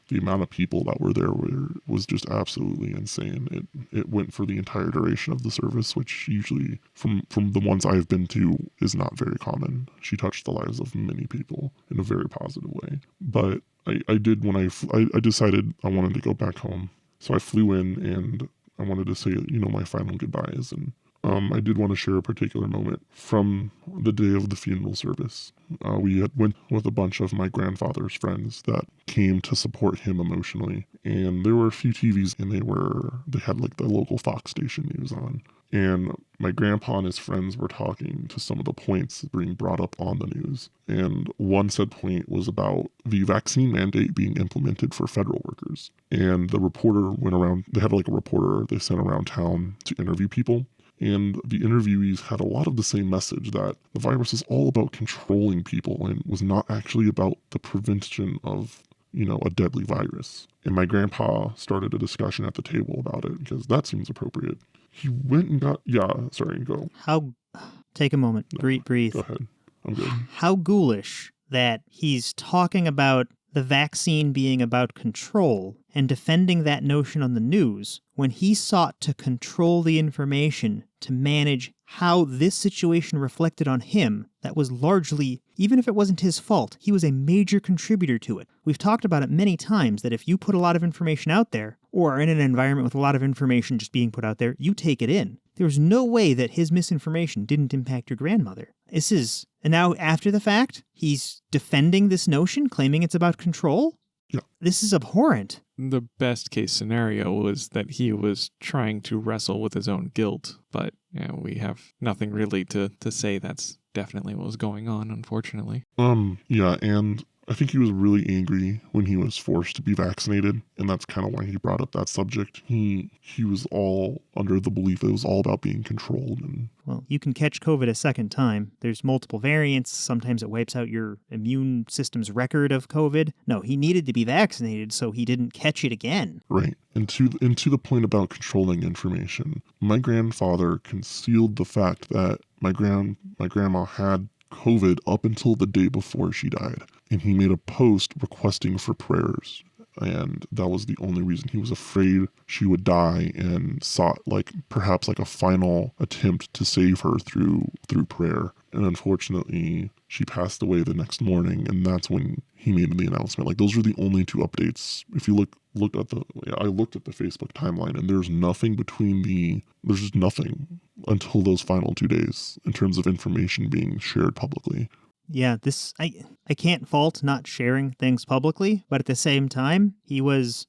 the amount of people that were there was just absolutely insane. It went for the entire duration of the service, which usually, from the ones I've been to, is not very common. She touched the lives of many people in a very positive way. But I did when I decided I wanted to go back home. So I flew in and I wanted to say, my final goodbyes. And I did want to share a particular moment from the day of the funeral service. We had went with a bunch of my grandfather's friends that came to support him emotionally. And there were a few TVs and they had like the local Fox station news on. And my grandpa and his friends were talking to some of the points being brought up on the news. And one said point was about the vaccine mandate being implemented for federal workers. And the reporter went around, they had like a reporter they sent around town to interview people. And the interviewees had a lot of the same message that the virus is all about controlling people and was not actually about the prevention of, a deadly virus. And my grandpa started a discussion at the table about it because that seems appropriate. He went and go. Take a moment. Breathe. Go ahead. I'm good. How ghoulish that he's talking about the vaccine being about control and defending that notion on the news when he sought to control the information to manage how this situation reflected on him that was largely, even if it wasn't his fault, he was a major contributor to it. We've talked about it many times that if you put a lot of information out there, or are in an environment with a lot of information just being put out there, you take it in. There's no way that his misinformation didn't impact your grandmother. And now after the fact, he's defending this notion, claiming it's about control? Yeah. This is abhorrent. The best case scenario was that he was trying to wrestle with his own guilt, but we have nothing really to say that's definitely what was going on, unfortunately. Yeah, and I think he was really angry when he was forced to be vaccinated, and that's kind of why he brought up that subject. He was all under the belief that it was all about being controlled. And well, you can catch COVID a second time. There's multiple variants. Sometimes it wipes out your immune system's record of COVID. No, he needed to be vaccinated so he didn't catch it again. Right. And to the point about controlling information, my grandfather concealed the fact that my grandma had COVID up until the day before she died. And he made a post requesting for prayers. And that was the only reason. He was afraid she would die and sought perhaps a final attempt to save her through prayer. And unfortunately, she passed away the next morning, and that's when he made the announcement. Those were the only two updates. If you I looked at the Facebook timeline, and there's just nothing until those final 2 days in terms of information being shared publicly. Yeah, I can't fault not sharing things publicly, but at the same time, he was...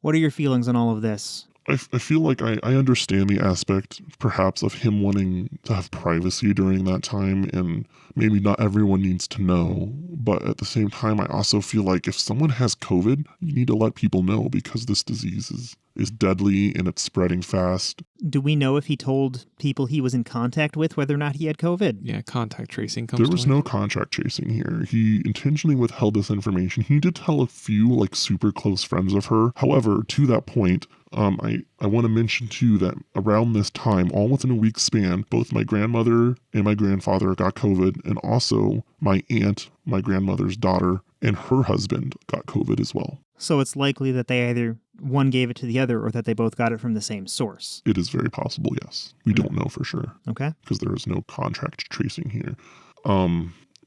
What are your feelings on all of this? I feel like I understand the aspect, perhaps, of him wanting to have privacy during that time, and maybe not everyone needs to know. But at the same time, I also feel like if someone has COVID, you need to let people know because this disease is deadly and it's spreading fast. Do we know if he told people he was in contact with whether or not he had COVID? Yeah, contact tracing comes There was no contact tracing here. He intentionally withheld this information. He did tell a few super close friends of her. However, to that point, I want to mention too that around this time, all within a week's span, both my grandmother and my grandfather got COVID, and also my aunt, my grandmother's daughter, and her husband got COVID as well. So it's likely that they either one gave it to the other or that they both got it from the same source. It is very possible, yes. We don't know for sure. Okay. Because there is no contact tracing here.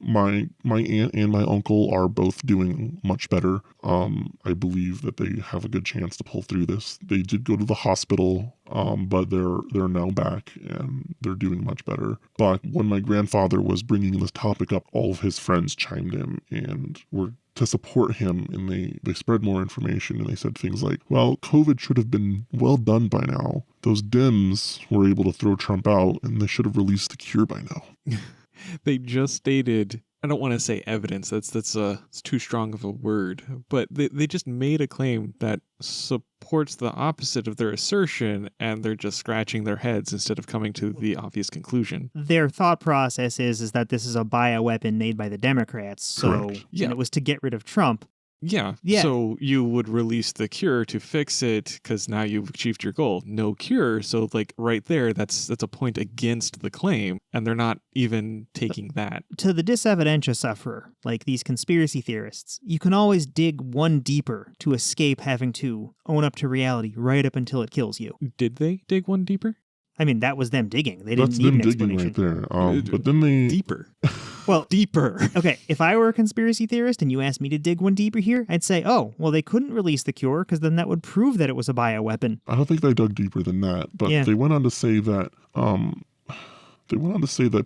My aunt and my uncle are both doing much better. I believe that they have a good chance to pull through this. They did go to the hospital, but they're now back and they're doing much better. But when my grandfather was bringing this topic up, all of his friends chimed in and were to support him, and they spread more information, and they said things like, well, COVID should have been well done by now. Those Dems were able to throw Trump out, and they should have released the cure by now. They just stated, I don't want to say evidence, it's too strong of a word, but they just made a claim that supports the opposite of their assertion, and they're just scratching their heads instead of coming to the obvious conclusion. Their thought process is that this is a bioweapon made by the Democrats, so Correct. Yeah. and it was to get rid of Trump. Yeah. So you would release the cure to fix it because now you've achieved your goal. No cure. So right there, that's a point against the claim. And they're not even taking that. To the disevidentia sufferer, like these conspiracy theorists, you can always dig one deeper to escape having to own up to reality right up until it kills you. Did they dig one deeper? I mean, that was them digging. They didn't That's need them an digging explanation. right there. But then they... Deeper. Well, Deeper. okay, if I were a conspiracy theorist and you asked me to dig one deeper here, I'd say, oh, well, they couldn't release the cure because then that would prove that it was a bioweapon. I don't think they dug deeper than that, but Yeah. they went on to say that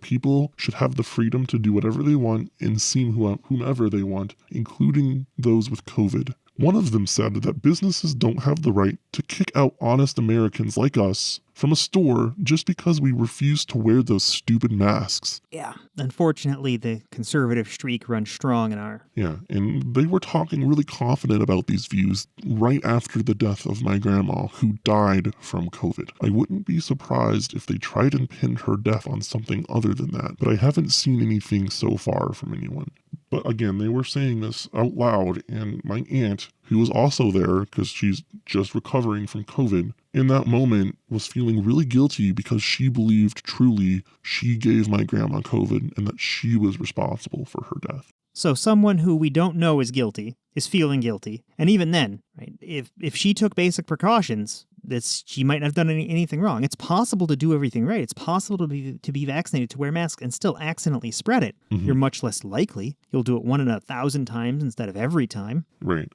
people should have the freedom to do whatever they want and see whomever they want, including those with COVID. One of them said that businesses don't have the right to kick out honest Americans like us from a store just because we refuse to wear those stupid masks. Yeah. Unfortunately, the conservative streak runs strong in our... Yeah, and they were talking really confident about these views right after the death of my grandma, who died from COVID. I wouldn't be surprised if they tried and pinned her death on something other than that, but I haven't seen anything so far from anyone. But again, they were saying this out loud, and my aunt, who was also there because she's just recovering from COVID, in that moment was feeling really guilty because she believed truly she gave my grandma COVID and that she was responsible for her death. So someone who we don't know is guilty is feeling guilty. And even then, right, if she took basic precautions, she might not have done anything wrong. It's possible to do everything right. It's possible to be vaccinated, to wear masks, and still accidentally spread it. Mm-hmm. You're much less likely. You'll do it 1 in 1,000 times instead of every time. Right.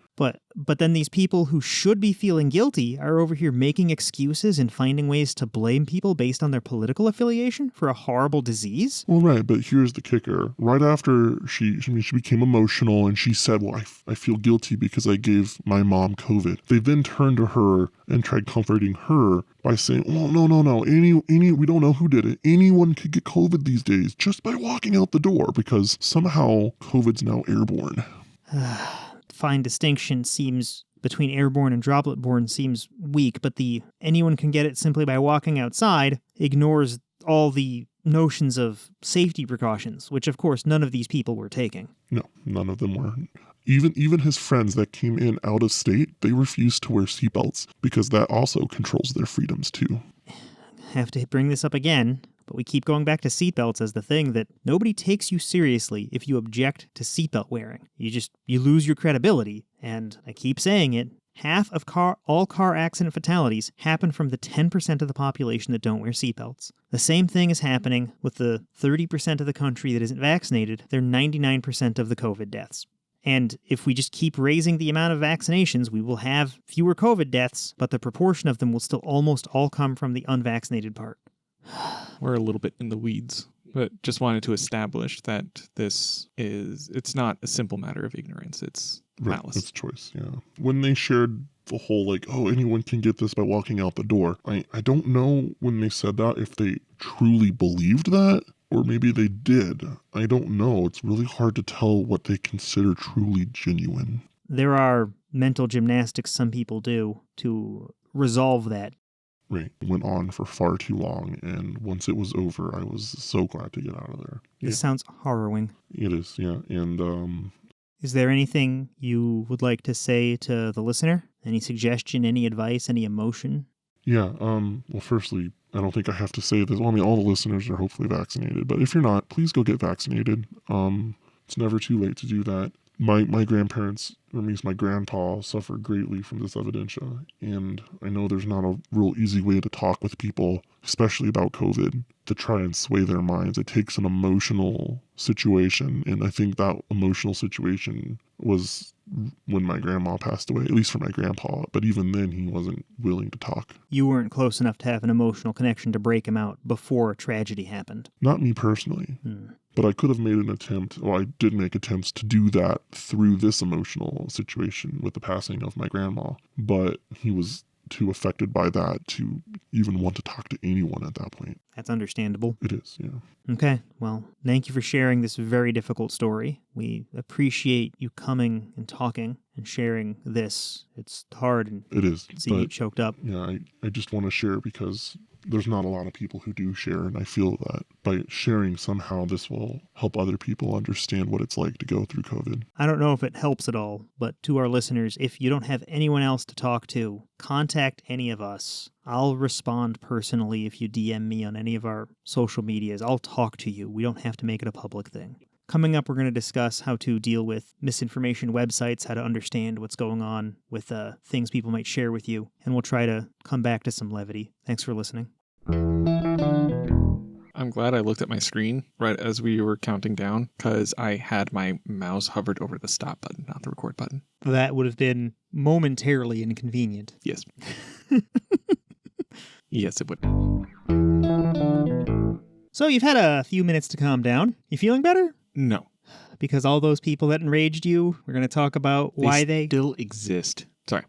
But then these people who should be feeling guilty are over here making excuses and finding ways to blame people based on their political affiliation for a horrible disease? Well, right, but here's the kicker. Right after she became emotional and she said, well, I feel guilty because I gave my mom COVID. They then turned to her and tried comforting her by saying, well, no. We don't know who did it. Anyone could get COVID these days just by walking out the door because somehow COVID's now airborne. Fine distinction seems between airborne and droplet-borne seems weak, but the anyone can get it simply by walking outside ignores all the notions of safety precautions, which of course none of these people were taking. No, none of them were. Even his friends that came in out of state, they refused to wear seatbelts because that also controls their freedoms too. Have to bring this up again, but we keep going back to seatbelts as the thing that nobody takes you seriously if you object to seatbelt wearing. You lose your credibility, and I keep saying it, half of all car accident fatalities happen from the 10% of the population that don't wear seatbelts. The same thing is happening with the 30% of the country that isn't vaccinated. They're 99% of the COVID deaths. And if we just keep raising the amount of vaccinations, we will have fewer COVID deaths, but the proportion of them will still almost all come from the unvaccinated part. We're a little bit in the weeds, but just wanted to establish that it's not a simple matter of ignorance. It's malice. It's choice, yeah. When they shared the whole, anyone can get this by walking out the door, I don't know when they said that if they truly believed that, or maybe they did. I don't know. It's really hard to tell what they consider truly genuine. There are mental gymnastics some people do to resolve that. Right. It went on for far too long, and once it was over, I was so glad to get out of there. This sounds harrowing. It is, yeah. And is there anything you would like to say to the listener? Any suggestion, any advice, any emotion? Yeah, well, firstly, I don't think I have to say this. Well, I mean, all the listeners are hopefully vaccinated, but if you're not, please go get vaccinated. It's never too late to do that. My grandparents, or at least my grandpa, suffered greatly from this evidentia, and I know there's not a real easy way to talk with people, especially about COVID, to try and sway their minds. It takes an emotional situation, and I think that emotional situation was when my grandma passed away, at least for my grandpa, but even then he wasn't willing to talk. You weren't close enough to have an emotional connection to break him out before a tragedy happened. Not me personally. But I could have made an attempt, I did make attempts to do that through this emotional situation with the passing of my grandma. But he was too affected by that to even want to talk to anyone at that point. That's understandable. It is, yeah. Okay, well, thank you for sharing this very difficult story. We appreciate you coming and talking and sharing this. It's hard and it is. See you choked up. Yeah, I just want to share because there's not a lot of people who do share, and I feel that by sharing somehow this will help other people understand what it's like to go through COVID. I don't know if it helps at all, but to our listeners, if you don't have anyone else to talk to, contact any of us. I'll respond personally if you DM me on any of our social medias. I'll talk to you. We don't have to make it a public thing. Coming up, we're going to discuss how to deal with misinformation websites, how to understand what's going on with things people might share with you, and we'll try to come back to some levity. Thanks for listening. I'm I'm glad I looked at my screen right as we were counting down, because I had my mouse hovered over the stop button, not the record button. That would have been momentarily inconvenient. Yes. Yes, it would. So you've had a few minutes to calm down. You feeling better? No. Because all those people that enraged you, we're going to talk about why they still exist. Sorry.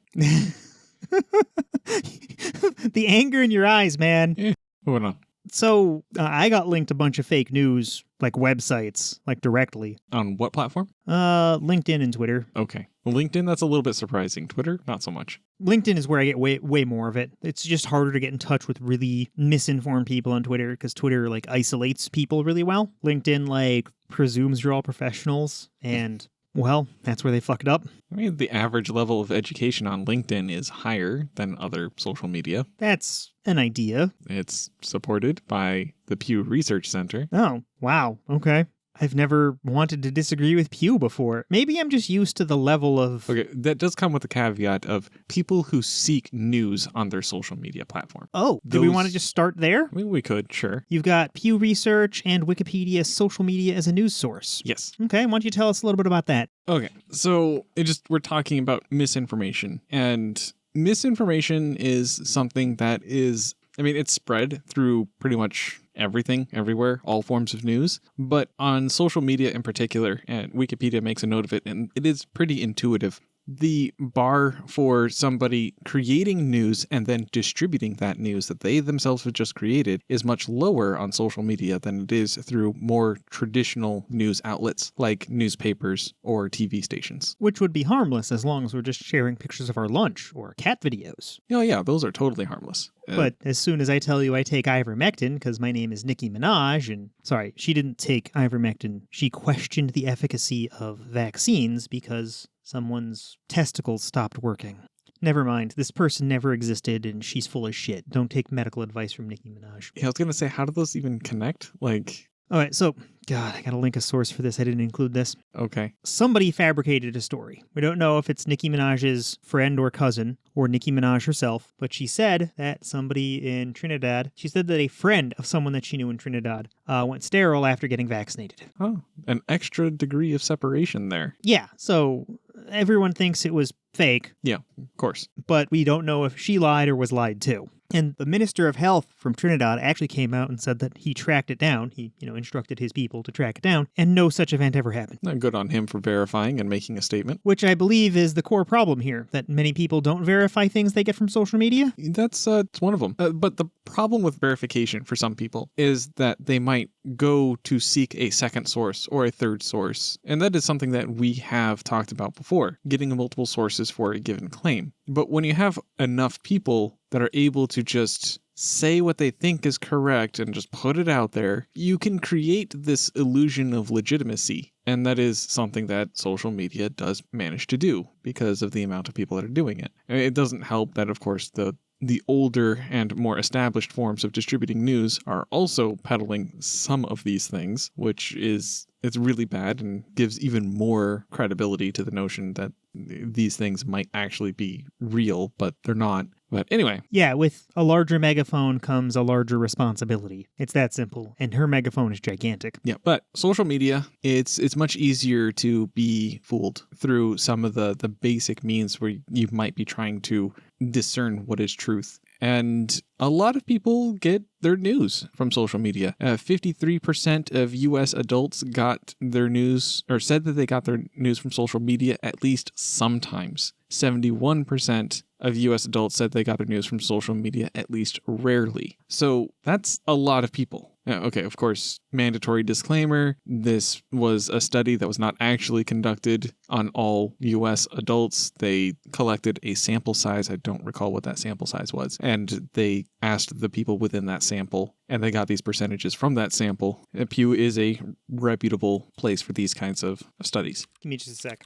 The anger in your eyes, man. Hold on. So I got linked a bunch of fake news, like websites, like directly. On what platform? LinkedIn and Twitter. Okay. Well, LinkedIn, that's a little bit surprising. Twitter, not so much. LinkedIn is where I get way more of it. It's just harder to get in touch with really misinformed people on Twitter because Twitter like isolates people really well. LinkedIn like presumes you're all professionals and well, that's where they fuck it up. I mean, the average level of education on LinkedIn is higher than other social media. That's an idea. It's supported by the Pew Research Center. Oh, wow. Okay. I've never wanted to disagree with Pew before. Maybe I'm just used to the level of... Okay, that does come with the caveat of people who seek news on their social media platform. Oh, do we want to just start there? I mean, we could, sure. You've got Pew Research and Wikipedia social media as a news source. Yes. Okay, why don't you tell us a little bit about that? Okay, so we're talking about misinformation. And misinformation is something that is... I mean, it's spread through pretty much everything, everywhere, all forms of news. But on social media in particular, and Wikipedia makes a note of it, and it is pretty intuitive. The bar for somebody creating news and then distributing that news that they themselves have just created is much lower on social media than it is through more traditional news outlets like newspapers or TV stations. Which would be harmless as long as we're just sharing pictures of our lunch or cat videos. Oh yeah, those are totally harmless. But as soon as I tell you I take ivermectin because my name is Nicki Minaj, and sorry, she didn't take ivermectin. She questioned the efficacy of vaccines because someone's testicles stopped working. Never mind, this person never existed and she's full of shit. Don't take medical advice from Nicki Minaj. Yeah, I was going to say, how do those even connect? All right, so, God, I gotta link a source for this. I didn't include this. Okay. Somebody fabricated a story. We don't know if it's Nicki Minaj's friend or cousin or Nicki Minaj herself, but she said that somebody in Trinidad, she said that a friend of someone that she knew in Trinidad went sterile after getting vaccinated. Oh, an extra degree of separation there. Yeah, so everyone thinks it was fake. Yeah, of course. But we don't know if she lied or was lied to. And the Minister of Health from Trinidad actually came out and said that he tracked it down. He, instructed his people to track it down, and no such event ever happened. Good on him for verifying and making a statement. Which I believe is the core problem here, that many people don't verify things they get from social media. That's it's one of them. But the problem with verification for some people is that they might go to seek a second source or a third source. And that is something that we have talked about before, getting multiple sources for a given claim. But when you have enough people that are able to just say what they think is correct and just put it out there, you can create this illusion of legitimacy. And that is something that social media does manage to do because of the amount of people that are doing it. It doesn't help that, of course, the older and more established forms of distributing news are also peddling some of these things, which it's really bad and gives even more credibility to the notion that these things might actually be real, but they're not. But anyway. Yeah, with a larger megaphone comes a larger responsibility. It's that simple. And her megaphone is gigantic. Yeah, but social media, it's much easier to be fooled through some of the basic means where you might be trying to discern what is truth. And a lot of people get their news from social media. 53% of U.S. adults got their news, or said that they got their news from social media at least sometimes. 71% of U.S. adults said they got their news from social media at least rarely. So that's a lot of people. Okay, of course, mandatory disclaimer. This was a study that was not actually conducted on all U.S. adults. They collected a sample size. I don't recall what that sample size was. And they asked the people within that sample, and they got these percentages from that sample. Pew is a reputable place for these kinds of studies. Give me just a sec.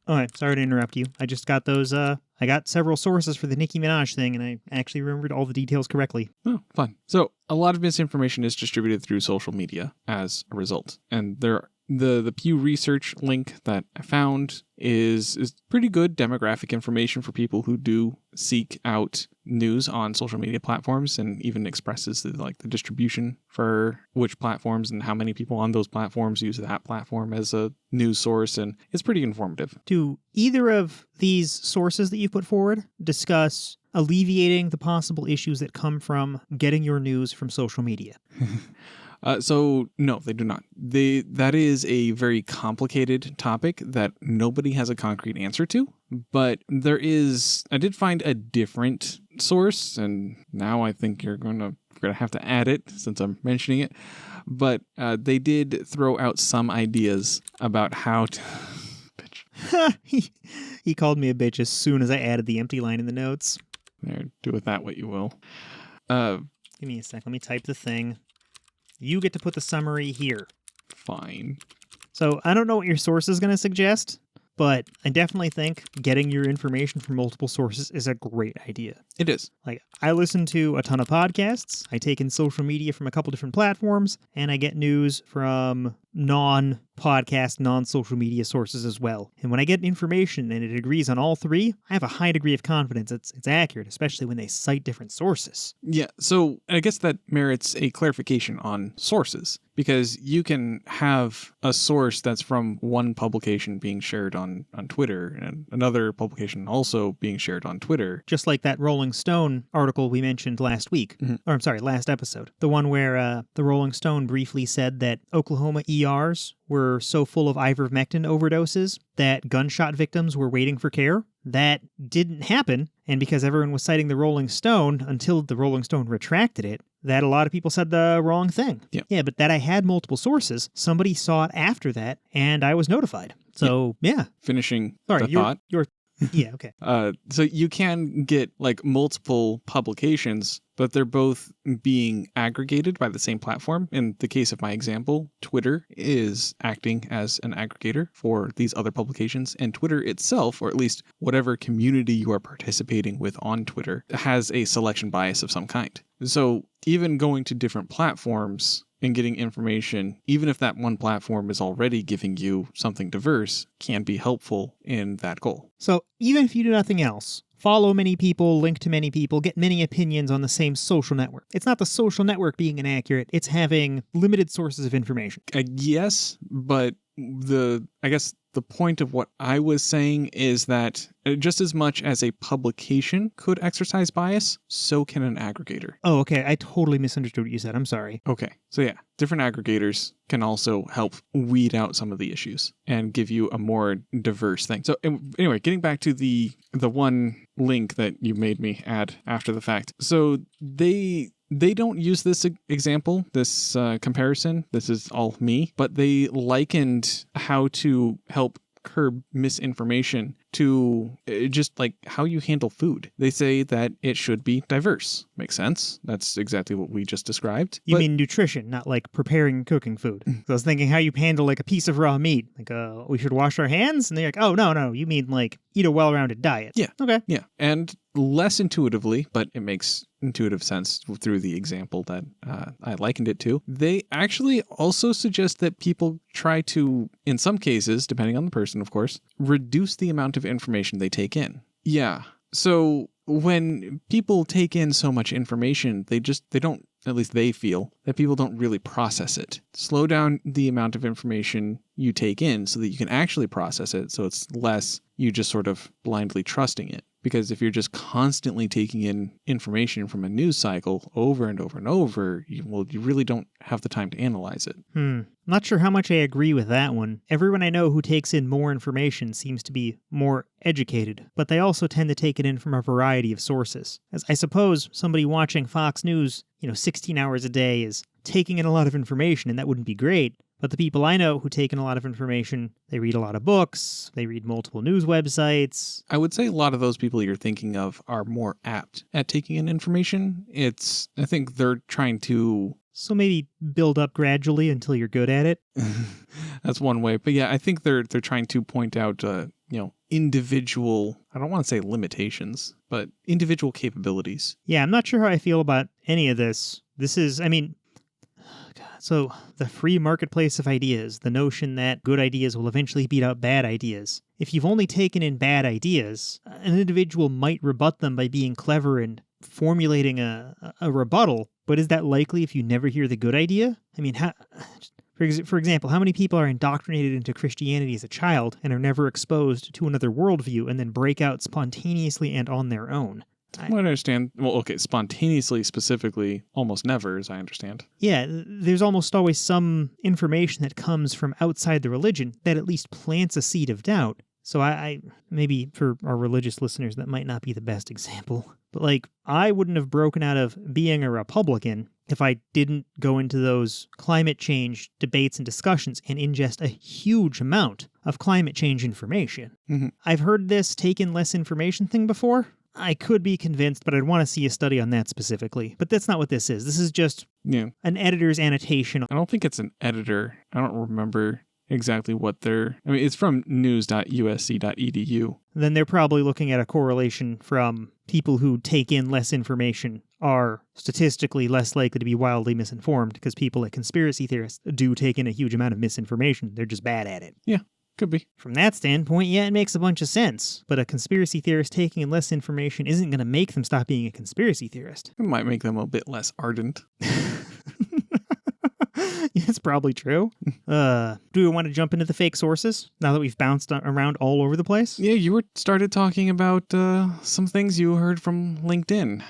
All right, sorry to interrupt you. I just got those, I got several sources for the Nicki Minaj thing, and I actually remembered all the details correctly. Oh, fun. So a lot of misinformation is distributed through social media as a result. And there the Pew Research link that I found is pretty good demographic information for people who do seek out news on social media platforms, and even expresses the distribution for which platforms and how many people on those platforms use that platform as a news source, and it's pretty informative. Do either of these sources that you put forward discuss alleviating the possible issues that come from getting your news from social media? So no, they do not. That is a very complicated topic that nobody has a concrete answer to. But I did find a different source, and now I think we're gonna have to add it since I'm mentioning it. But they did throw out some ideas about how to. Bitch. He called me a bitch as soon as I added the empty line in the notes. There, do with that what you will. Give me a sec. Let me type the thing. You get to put the summary here. Fine. So I don't know what your source is going to suggest, but I definitely think getting your information from multiple sources is a great idea. It is. Like, I listen to a ton of podcasts. I take in social media from a couple different platforms, and I get news from non-podcast, non-social media sources as well. And when I get information and it agrees on all three, I have a high degree of confidence it's accurate, especially when they cite different sources. Yeah, so I guess that merits a clarification on sources, because you can have a source that's from one publication being shared on Twitter and another publication also being shared on Twitter. Just like that Rolling Stone article we mentioned last week. Mm-hmm. Or I'm sorry, last episode. The one where the Rolling Stone briefly said that Oklahoma ERs were so full of ivermectin overdoses that gunshot victims were waiting for care. That didn't happen, and because everyone was citing the Rolling Stone until the Rolling Stone retracted it, that a lot of people said the wrong thing. Yeah, but that I had multiple sources. Somebody saw it after that, and I was notified. So, yeah. Finishing Sorry, the thought. Yeah, okay. So you can get multiple publications, but they're both being aggregated by the same platform. In the case of my example, Twitter is acting as an aggregator for these other publications, and Twitter itself, or at least whatever community you are participating with on Twitter, has a selection bias of some kind. So even going to different platforms and getting information, even if that one platform is already giving you something diverse, can be helpful in that goal. So even if you do nothing else, follow many people, link to many people, get many opinions on the same social network. It's not the social network being inaccurate, it's having limited sources of information. Yes, but I guess the point of what I was saying is that just as much as a publication could exercise bias, so can an aggregator. Oh, okay. I totally misunderstood what you said. I'm sorry. Okay. So yeah, different aggregators can also help weed out some of the issues and give you a more diverse thing. So anyway, getting back to the one link that you made me add after the fact. So they don't use this example, this comparison. This is all me. But they likened how to help curb misinformation to just how you handle food. They say that it should be diverse. Makes sense. That's exactly what we just described. You mean nutrition, not preparing and cooking food. So I was thinking how you handle a piece of raw meat. We should wash our hands? And they're oh, no. You mean eat a well-rounded diet. Yeah. Okay. Yeah. And less intuitively, but it makes intuitive sense through the example that I likened it to. They actually also suggest that people try to, in some cases, depending on the person, of course, reduce the amount of information they take in. Yeah. So when people take in so much information, they don't, at least they feel, that people don't really process it. Slow down the amount of information you take in so that you can actually process it, so it's less you just sort of blindly trusting it. Because if you're just constantly taking in information from a news cycle over and over and over, you really don't have the time to analyze it. Not sure how much I agree with that one. Everyone I know who takes in more information seems to be more educated, but they also tend to take it in from a variety of sources. As I suppose somebody watching Fox News, 16 hours a day is taking in a lot of information, and that wouldn't be great. But the people I know who take in a lot of information, they read a lot of books, they read multiple news websites. I would say a lot of those people you're thinking of are more apt at taking in information. I think they're trying to... So maybe build up gradually until you're good at it? That's one way. But yeah, I think they're trying to point out, individual, I don't want to say limitations, but individual capabilities. Yeah, I'm not sure how I feel about any of this. This is, So the free marketplace of ideas, the notion that good ideas will eventually beat out bad ideas. If you've only taken in bad ideas, an individual might rebut them by being clever and formulating a rebuttal, but is that likely if you never hear the good idea? I mean, for example, how many people are indoctrinated into Christianity as a child and are never exposed to another worldview and then break out spontaneously and on their own? I understand. Well, okay, spontaneously specifically, almost never, as I understand. Yeah, there's almost always some information that comes from outside the religion that at least plants a seed of doubt. So I maybe for our religious listeners, that might not be the best example. But like, I wouldn't have broken out of being a Republican if I didn't go into those climate change debates and discussions and ingest a huge amount of climate change information. Mm-hmm. I've heard this take in less information thing before. I could be convinced, but I'd want to see a study on that specifically. But that's not what this is. This is just an editor's annotation. I don't think it's an editor. I don't remember exactly what they're... I mean, it's from news.usc.edu. Then they're probably looking at a correlation from people who take in less information are statistically less likely to be wildly misinformed because people like conspiracy theorists do take in a huge amount of misinformation. They're just bad at it. Yeah. Could be. From that standpoint, yeah, it makes a bunch of sense. But a conspiracy theorist taking in less information isn't going to make them stop being a conspiracy theorist. It might make them a bit less ardent. Yeah, it's probably true. Do we want to jump into the fake sources now that we've bounced around all over the place? Yeah, you started talking about some things you heard from LinkedIn.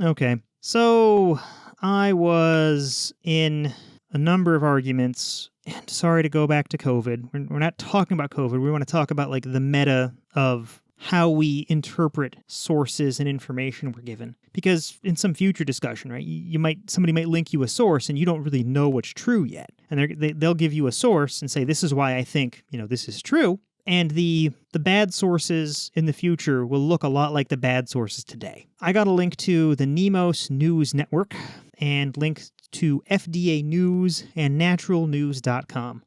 Okay. So I was in a number of arguments. And sorry to go back to COVID. We're not talking about COVID. We want to talk about like the meta of how we interpret sources and information we're given. Because in some future discussion, right, somebody might link you a source and you don't really know what's true yet. And they'll give you a source and say, this is why I think, this is true. And the bad sources in the future will look a lot like the bad sources today. I got a link to the Nemos News Network and link to FDA News and naturalnews.com.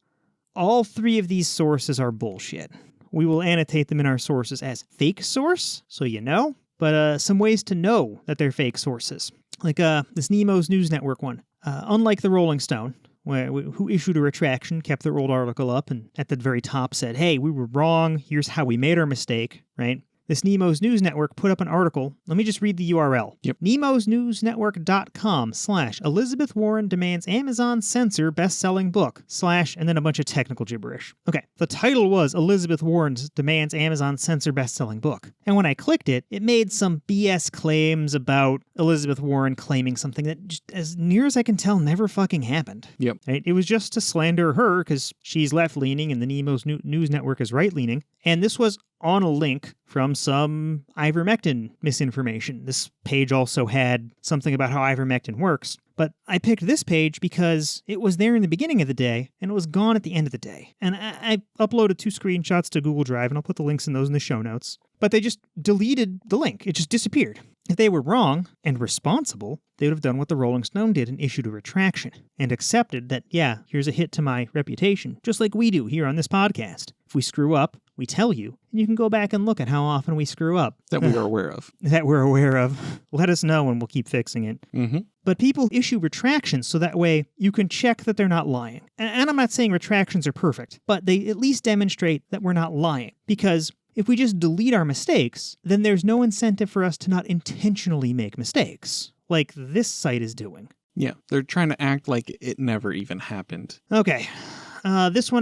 All three of these sources are bullshit. We will annotate them in our sources as fake source, so you know, but some ways to know that they're fake sources. Like this Nemos News Network one. Unlike the Rolling Stone, who issued a retraction, kept their old article up, and at the very top said, hey, we were wrong, here's how we made our mistake, right? This Nemos News Network put up an article. Let me just read the URL. Yep. nemosnewsnetwork.com/Elizabeth Warren demands Amazon censor best-selling book / and then a bunch of technical gibberish. Okay, the title was Elizabeth Warren demands Amazon censor best-selling book. And when I clicked it, it made some BS claims about Elizabeth Warren claiming something that, just, as near as I can tell, never fucking happened. Yep. Right? It was just to slander her because she's left-leaning and the Nemos News Network is right-leaning. And this was on a link from some ivermectin misinformation. This page also had something about how ivermectin works. But I picked this page because it was there in the beginning of the day, and it was gone at the end of the day. And I uploaded 2 screenshots to Google Drive, and I'll put the links in those in the show notes. But they just deleted the link. It just disappeared. If they were wrong and responsible, they would have done what the Rolling Stone did and issued a retraction and accepted that, yeah, here's a hit to my reputation, just like we do here on this podcast. If we screw up, we tell you, and you can go back and look at how often we screw up. That we are aware of. That we're aware of. Let us know and we'll keep fixing it. Mm-hmm. But people issue retractions so that way you can check that they're not lying. And I'm not saying retractions are perfect, but they at least demonstrate that we're not lying. Because if we just delete our mistakes, then there's no incentive for us to not intentionally make mistakes, like this site is doing. Yeah, they're trying to act like it never even happened. Okay. This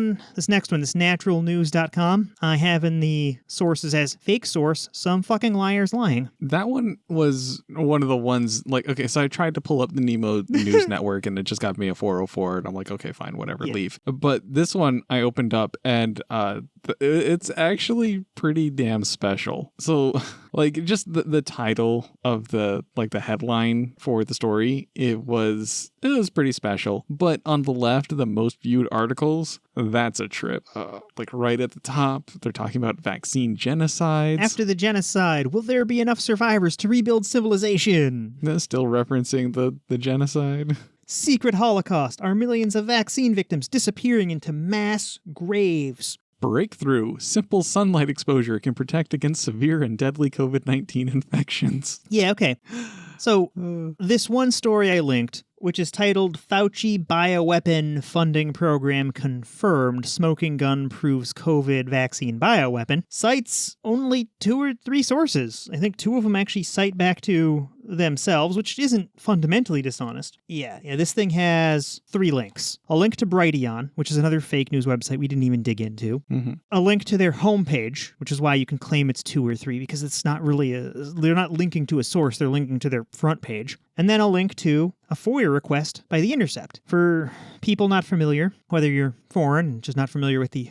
next one, this naturalnews.com, I have in the sources as fake source, some fucking liars lying. That one was one of the ones, like, okay, so I tried to pull up the Nemo News Network and it just got me a 404 and I'm like, okay, fine, whatever, leave. But this one I opened up and it's actually pretty damn special. So, like, just the title of the headline for the story, it was pretty special. But on the left, the most viewed articles, that's a trip. Like right at the top, they're talking about vaccine genocides. After the genocide, will there be enough survivors to rebuild civilization? They're still referencing the genocide. Secret Holocaust. Are millions of vaccine victims disappearing into mass graves? Breakthrough. Simple sunlight exposure can protect against severe and deadly COVID-19 infections. Yeah, okay. So this one story I linked which is titled Fauci Bioweapon Funding Program Confirmed Smoking Gun Proves COVID Vaccine Bioweapon, cites only 2 or 3 sources. I think 2 of them actually cite back to themselves, which isn't fundamentally dishonest. Yeah, this thing has 3 links. A link to Brighteon, which is another fake news website we didn't even dig into. A link to their homepage, which is why you can claim it's 2 or 3, because it's not really they're not linking to a source, they're linking to their front page. And then a link to a FOIA request by The Intercept. For people not familiar, whether you're foreign and just not familiar with the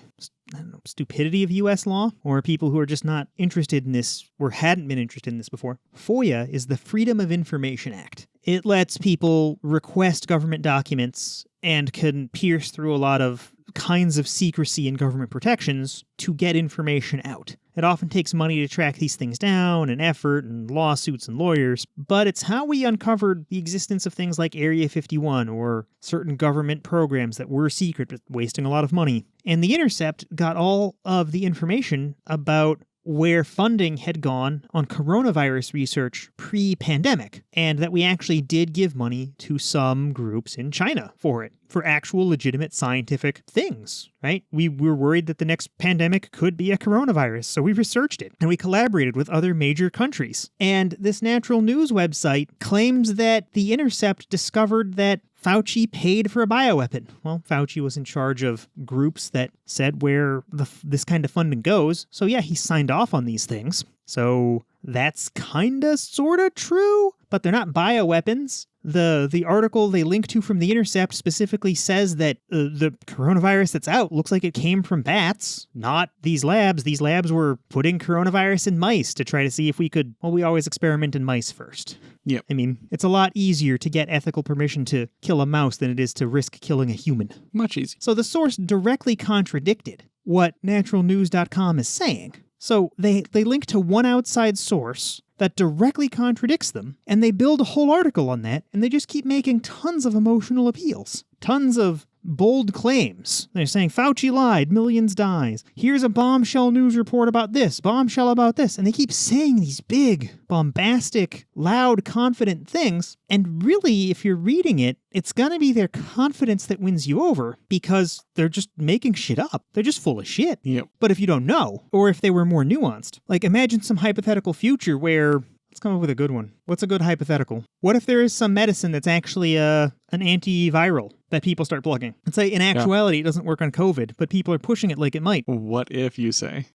stupidity of U.S. law, or people who are just not interested in this or hadn't been interested in this before, FOIA is the Freedom of Information Act. It lets people request government documents and can pierce through a lot of kinds of secrecy and government protections to get information out. It often takes money to track these things down, and effort, and lawsuits and lawyers, but it's how we uncovered the existence of things like Area 51 or certain government programs that were secret but wasting a lot of money. And The Intercept got all of the information about where funding had gone on coronavirus research pre-pandemic, and that we actually did give money to some groups in China for it, for actual legitimate scientific things, right? We were worried that the next pandemic could be a coronavirus, so we researched it, and we collaborated with other major countries. And this natural news website claims that The Intercept discovered that Fauci paid for a bioweapon. Well, Fauci was in charge of groups that said where this kind of funding goes. So yeah, he signed off on these things. So that's kinda sorta true, but they're not bioweapons. The article they link to from The Intercept specifically says that the coronavirus that's out looks like it came from bats, not these labs. These labs were putting coronavirus in mice to try to see if we could, well, we always experiment in mice first. Yep. I mean, it's a lot easier to get ethical permission to kill a mouse than it is to risk killing a human. Much easier. So the source directly contradicted what naturalnews.com is saying. So they link to one outside source that directly contradicts them, and they build a whole article on that, and they just keep making tons of emotional appeals. Tons of bold claims. They're saying Fauci lied, millions dies. Here's a bombshell news report about this, bombshell about this. And they keep saying these big, bombastic, loud, confident things. And really, if you're reading it, it's gonna be their confidence that wins you over, because they're just making shit up. They're just full of shit. Yep. But if you don't know, or if they were more nuanced, like imagine some hypothetical future where, let's come up with a good one. What's a good hypothetical? What if there is some medicine that's actually an antiviral that people start plugging? Let's say in actuality it doesn't work on COVID, but people are pushing it like it might. What if you say?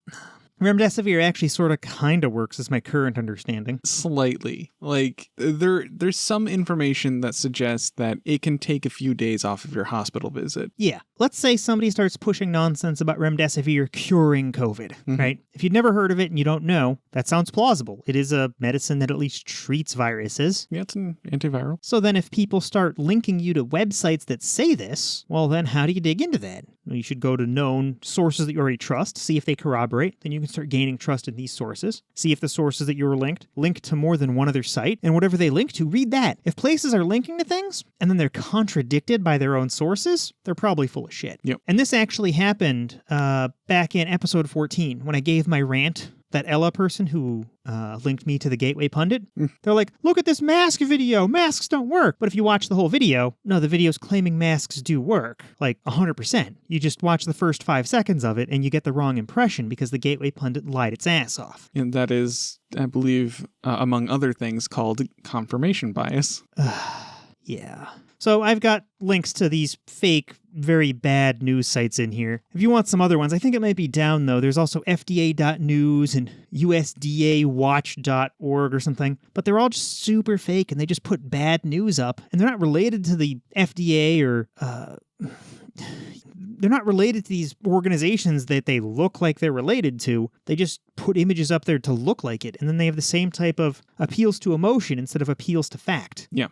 Remdesivir actually sort of kind of works, is my current understanding. Slightly. Like, there's some information that suggests that it can take a few days off of your hospital visit. Yeah. Let's say somebody starts pushing nonsense about remdesivir curing COVID, right? If you'd never heard of it and you don't know, that sounds plausible. It is a medicine that at least treats viruses. Yeah, it's an antiviral. So then if people start linking you to websites that say this, well then how do you dig into that? Well, you should go to known sources that you already trust, see if they corroborate, then you can start gaining trust in these sources. See if the sources that you were linked link to more than one other site, and whatever they link to, read that. If places are linking to things, and then they're contradicted by their own sources, they're probably full of shit. Yep. And this actually happened back in episode 14, when I gave my rant. That Ella person who linked me to the Gateway Pundit, they're like, look at this mask video, masks don't work. But if you watch the whole video, no, the video's claiming masks do work, like 100%. You just watch the first 5 seconds of it and you get the wrong impression because the Gateway Pundit lied its ass off. And that is, I believe, among other things, called confirmation bias. Yeah. So I've got links to these fake, very bad news sites in here. If you want some other ones, I think it might be down, though. There's also FDA.news and USDAwatch.org or something. But they're all just super fake, and they just put bad news up. And they're not related to the FDA or... they're not related to these organizations that they look like they're related to. They just put images up there to look like it. And then they have the same type of appeals to emotion instead of appeals to fact. Yeah.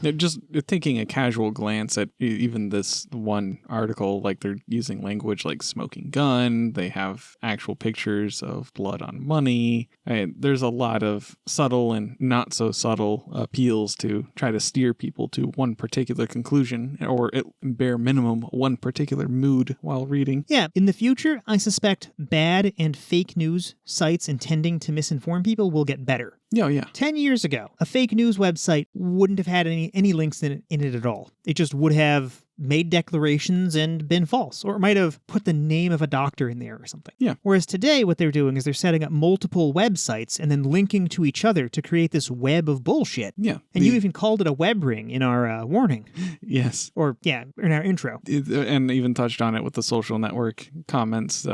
They're just taking a casual glance at even this one article, like they're using language like smoking gun. They have actual pictures of blood on money. There's a lot of subtle and not so subtle appeals to try to steer people to one particular conclusion, or at bare minimum, one particular mood while reading. Yeah, in the future, I suspect bad and fake news sites intending to misinform people will get better. Yeah, yeah. 10 years ago, a fake news website wouldn't have had any links in it at all. It just would have made declarations and been false, or it might have put the name of a doctor in there or something. Yeah. Whereas today, what they're doing is they're setting up multiple websites and then linking to each other to create this web of bullshit. Yeah. And you even called it a web ring in our warning. Yes. Or, yeah, in our intro. And even touched on it with the social network comments.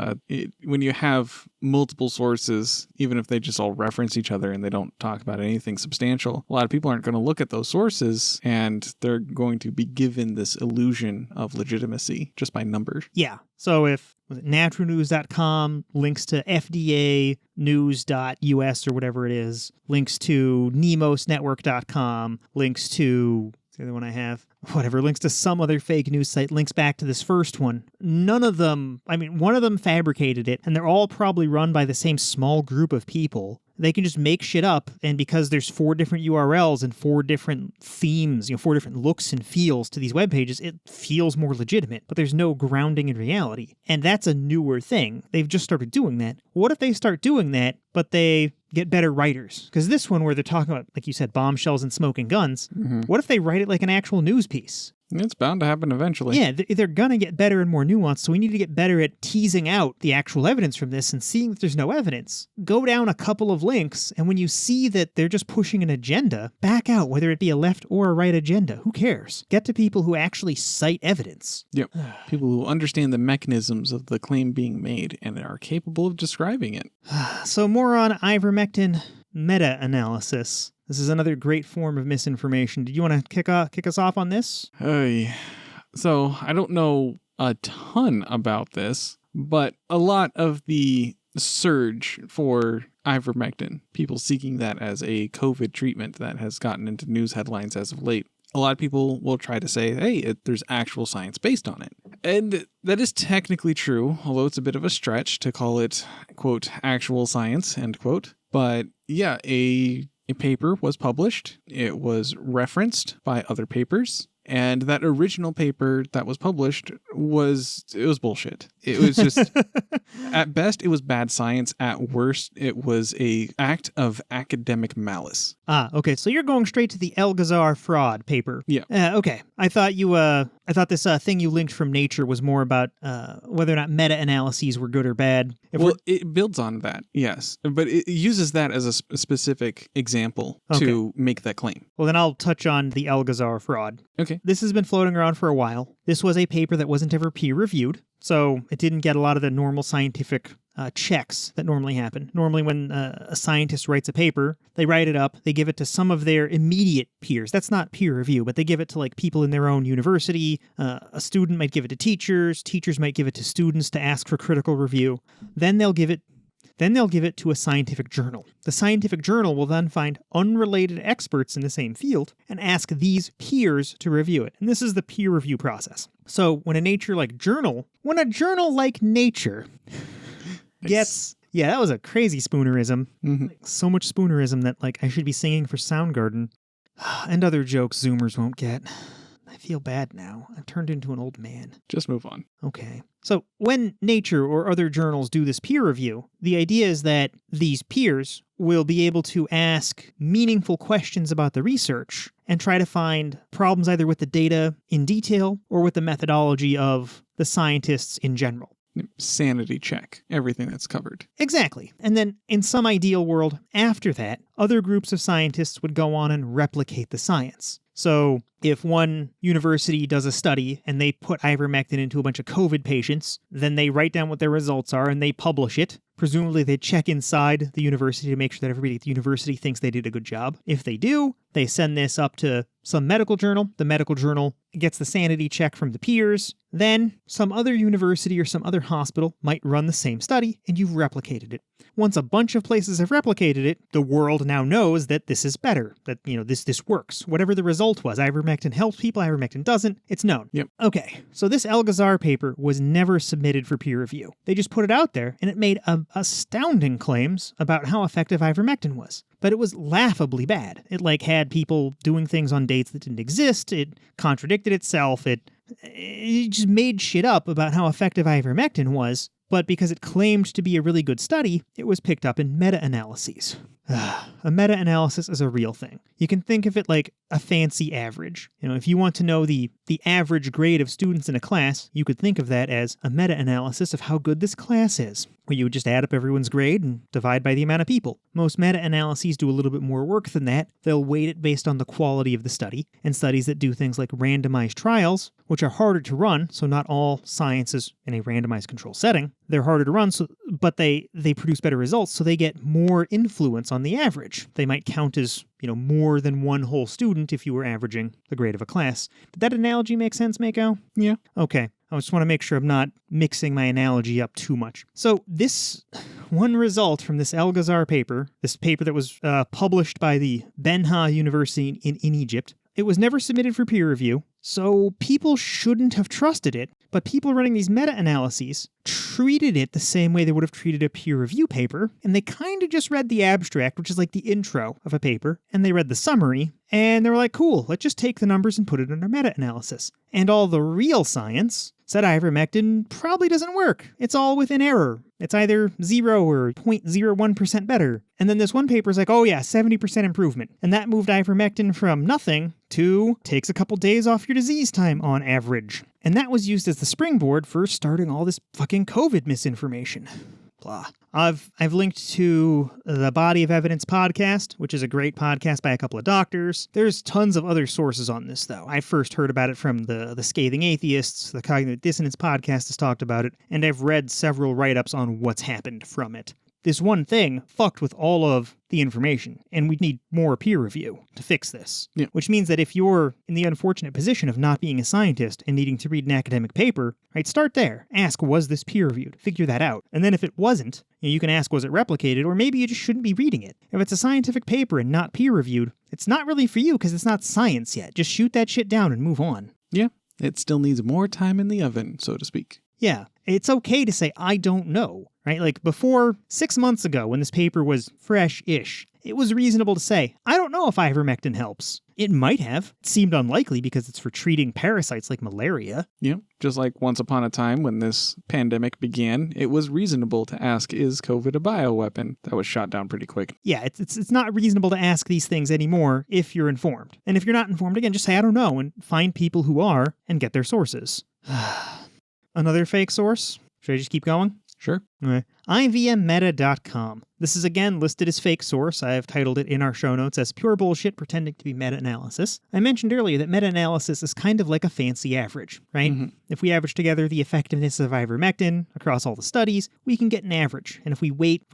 When you have multiple sources, even if they just all reference each other and they don't talk about anything substantial, a lot of people aren't going to look at those sources and they're going to be given this illusion of legitimacy just by numbers. Yeah. So if naturalnews.com links to FDA news.us or whatever it is, links to nemosnetwork.com, links to the other one I have, whatever, links to some other fake news site, links back to this first one. None of them, one of them fabricated it, and they're all probably run by the same small group of people. They can just make shit up, and because there's 4 different URLs and 4 different themes, 4 different looks and feels to these web pages, it feels more legitimate, but there's no grounding in reality. And that's a newer thing. They've just started doing that. What if they start doing that, but they get better writers? Because this one where they're talking about, like you said, bombshells and smoking guns, what if they write it like an actual news piece? It's bound to happen eventually. Yeah, they're going to get better and more nuanced, so we need to get better at teasing out the actual evidence from this and seeing that there's no evidence. Go down a couple of links, and when you see that they're just pushing an agenda, back out, whether it be a left or a right agenda. Who cares? Get to people who actually cite evidence. Yep. People who understand the mechanisms of the claim being made and are capable of describing it. So more on ivermectin meta-analysis. This is another great form of misinformation. Did you want to kick us off on this? So I don't know a ton about this, but a lot of the surge for ivermectin, people seeking that as a COVID treatment that has gotten into news headlines as of late, a lot of people will try to say, hey, there's actual science based on it. And that is technically true, although it's a bit of a stretch to call it, quote, actual science, end quote. But yeah, a paper was published. It was referenced by other papers. And that original paper that was published was bullshit. It was just, at best, it was bad science. At worst, it was a act of academic malice. Okay. So you're going straight to the Alcazar fraud paper. Yeah. Okay. I thought this thing you linked from Nature was more about whether or not meta-analyses were good or bad. It builds on that, yes. But it uses that as a specific example to make that claim. Well, then I'll touch on the Alcazar fraud. Okay. This has been floating around for a while. This was a paper that wasn't ever peer-reviewed, so it didn't get a lot of the normal scientific checks that normally happen. Normally when a scientist writes a paper, they write it up, they give it to some of their immediate peers. That's not peer review, but they give it to like people in their own university. A student might give it to teachers. Teachers might give it to students to ask for critical review. Then they'll give it to a scientific journal. The scientific journal will then find unrelated experts in the same field and ask these peers to review it. And this is the peer review process. So when a journal like Nature gets... Yeah, that was a crazy spoonerism. Mm-hmm. Like, so much spoonerism that I should be singing for Soundgarden. And other jokes Zoomers won't get. I feel bad now. I've turned into an old man. Just move on. Okay. So when Nature or other journals do this peer review, the idea is that these peers will be able to ask meaningful questions about the research and try to find problems either with the data in detail or with the methodology of the scientists in general. Sanity check everything that's covered. Exactly. And then in some ideal world, after that, other groups of scientists would go on and replicate the science. So if one university does a study and they put ivermectin into a bunch of COVID patients, then they write down what their results are and they publish it. Presumably they check inside the university to make sure that everybody at the university thinks they did a good job. If they do, they send this up to some medical journal. The medical journal gets the sanity check from the peers. Then some other university or some other hospital might run the same study and you've replicated it. Once a bunch of places have replicated it, the world now knows that this is better, that, this works. Whatever the result was, ivermectin helps people, ivermectin doesn't, it's known. Yep. Okay, so this Algazar paper was never submitted for peer review. They just put it out there, and it made astounding claims about how effective ivermectin was. But it was laughably bad. It had people doing things on dates that didn't exist, it contradicted itself, it just made shit up about how effective ivermectin was, but because it claimed to be a really good study, it was picked up in meta-analyses. A meta-analysis is a real thing. You can think of it like a fancy average. If you want to know the average grade of students in a class, you could think of that as a meta-analysis of how good this class is, where you would just add up everyone's grade and divide by the amount of people. Most meta-analyses do a little bit more work than that. They'll weight it based on the quality of the study, and studies that do things like randomized trials, which are harder to run, so not all science is in a randomized control setting. They're harder to run, but they produce better results, so they get more influence on the average. They might count as more than one whole student if you were averaging the grade of a class. Did that analogy make sense, Mako? Yeah. Okay. I just want to make sure I'm not mixing my analogy up too much. So this one result from this Algazar paper, this paper that was published by the Benha University in Egypt, it was never submitted for peer review, so people shouldn't have trusted it, but people running these meta-analyses treated it the same way they would have treated a peer review paper, and they kind of just read the abstract, which is like the intro of a paper, and they read the summary, and they were like, cool, let's just take the numbers and put it under meta-analysis. And all the real science said ivermectin probably doesn't work. It's all within error. It's either 0 or 0.01% better. And then this one paper is like, oh yeah, 70% improvement. And that moved ivermectin from nothing to takes a couple days off your disease time on average. And that was used as the springboard for starting all this fucking COVID misinformation. Blah. I've linked to the Body of Evidence podcast, which is a great podcast by a couple of doctors. There's tons of other sources on this, though. I first heard about it from the Scathing Atheists. The Cognitive Dissonance podcast has talked about it, and I've read several write-ups on what's happened from it. This one thing fucked with all of the information, and we'd need more peer review to fix this. Yeah. Which means that if you're in the unfortunate position of not being a scientist and needing to read an academic paper, right, start there. Ask, was this peer reviewed? Figure that out. And then if it wasn't, you can ask, was it replicated? Or maybe you just shouldn't be reading it. If it's a scientific paper and not peer reviewed, it's not really for you because it's not science yet. Just shoot that shit down and move on. Yeah. It still needs more time in the oven, so to speak. Yeah. It's okay to say, I don't know. Right? Like before 6 months ago when this paper was fresh-ish, it was reasonable to say, I don't know if ivermectin helps. It might have. It seemed unlikely because it's for treating parasites like malaria. Yeah, just like once upon a time when this pandemic began, it was reasonable to ask, is COVID a bioweapon? That was shot down pretty quick. Yeah, it's not reasonable to ask these things anymore if you're informed. And if you're not informed, again, just say, I don't know, and find people who are and get their sources. Another fake source? Should I just keep going? Sure. Okay. IVMmeta.com. This is again listed as fake source. I have titled it in our show notes as pure bullshit pretending to be meta-analysis. I mentioned earlier that meta-analysis is kind of like a fancy average, right? Mm-hmm. If we average together the effectiveness of ivermectin across all the studies, we can get an average. And if we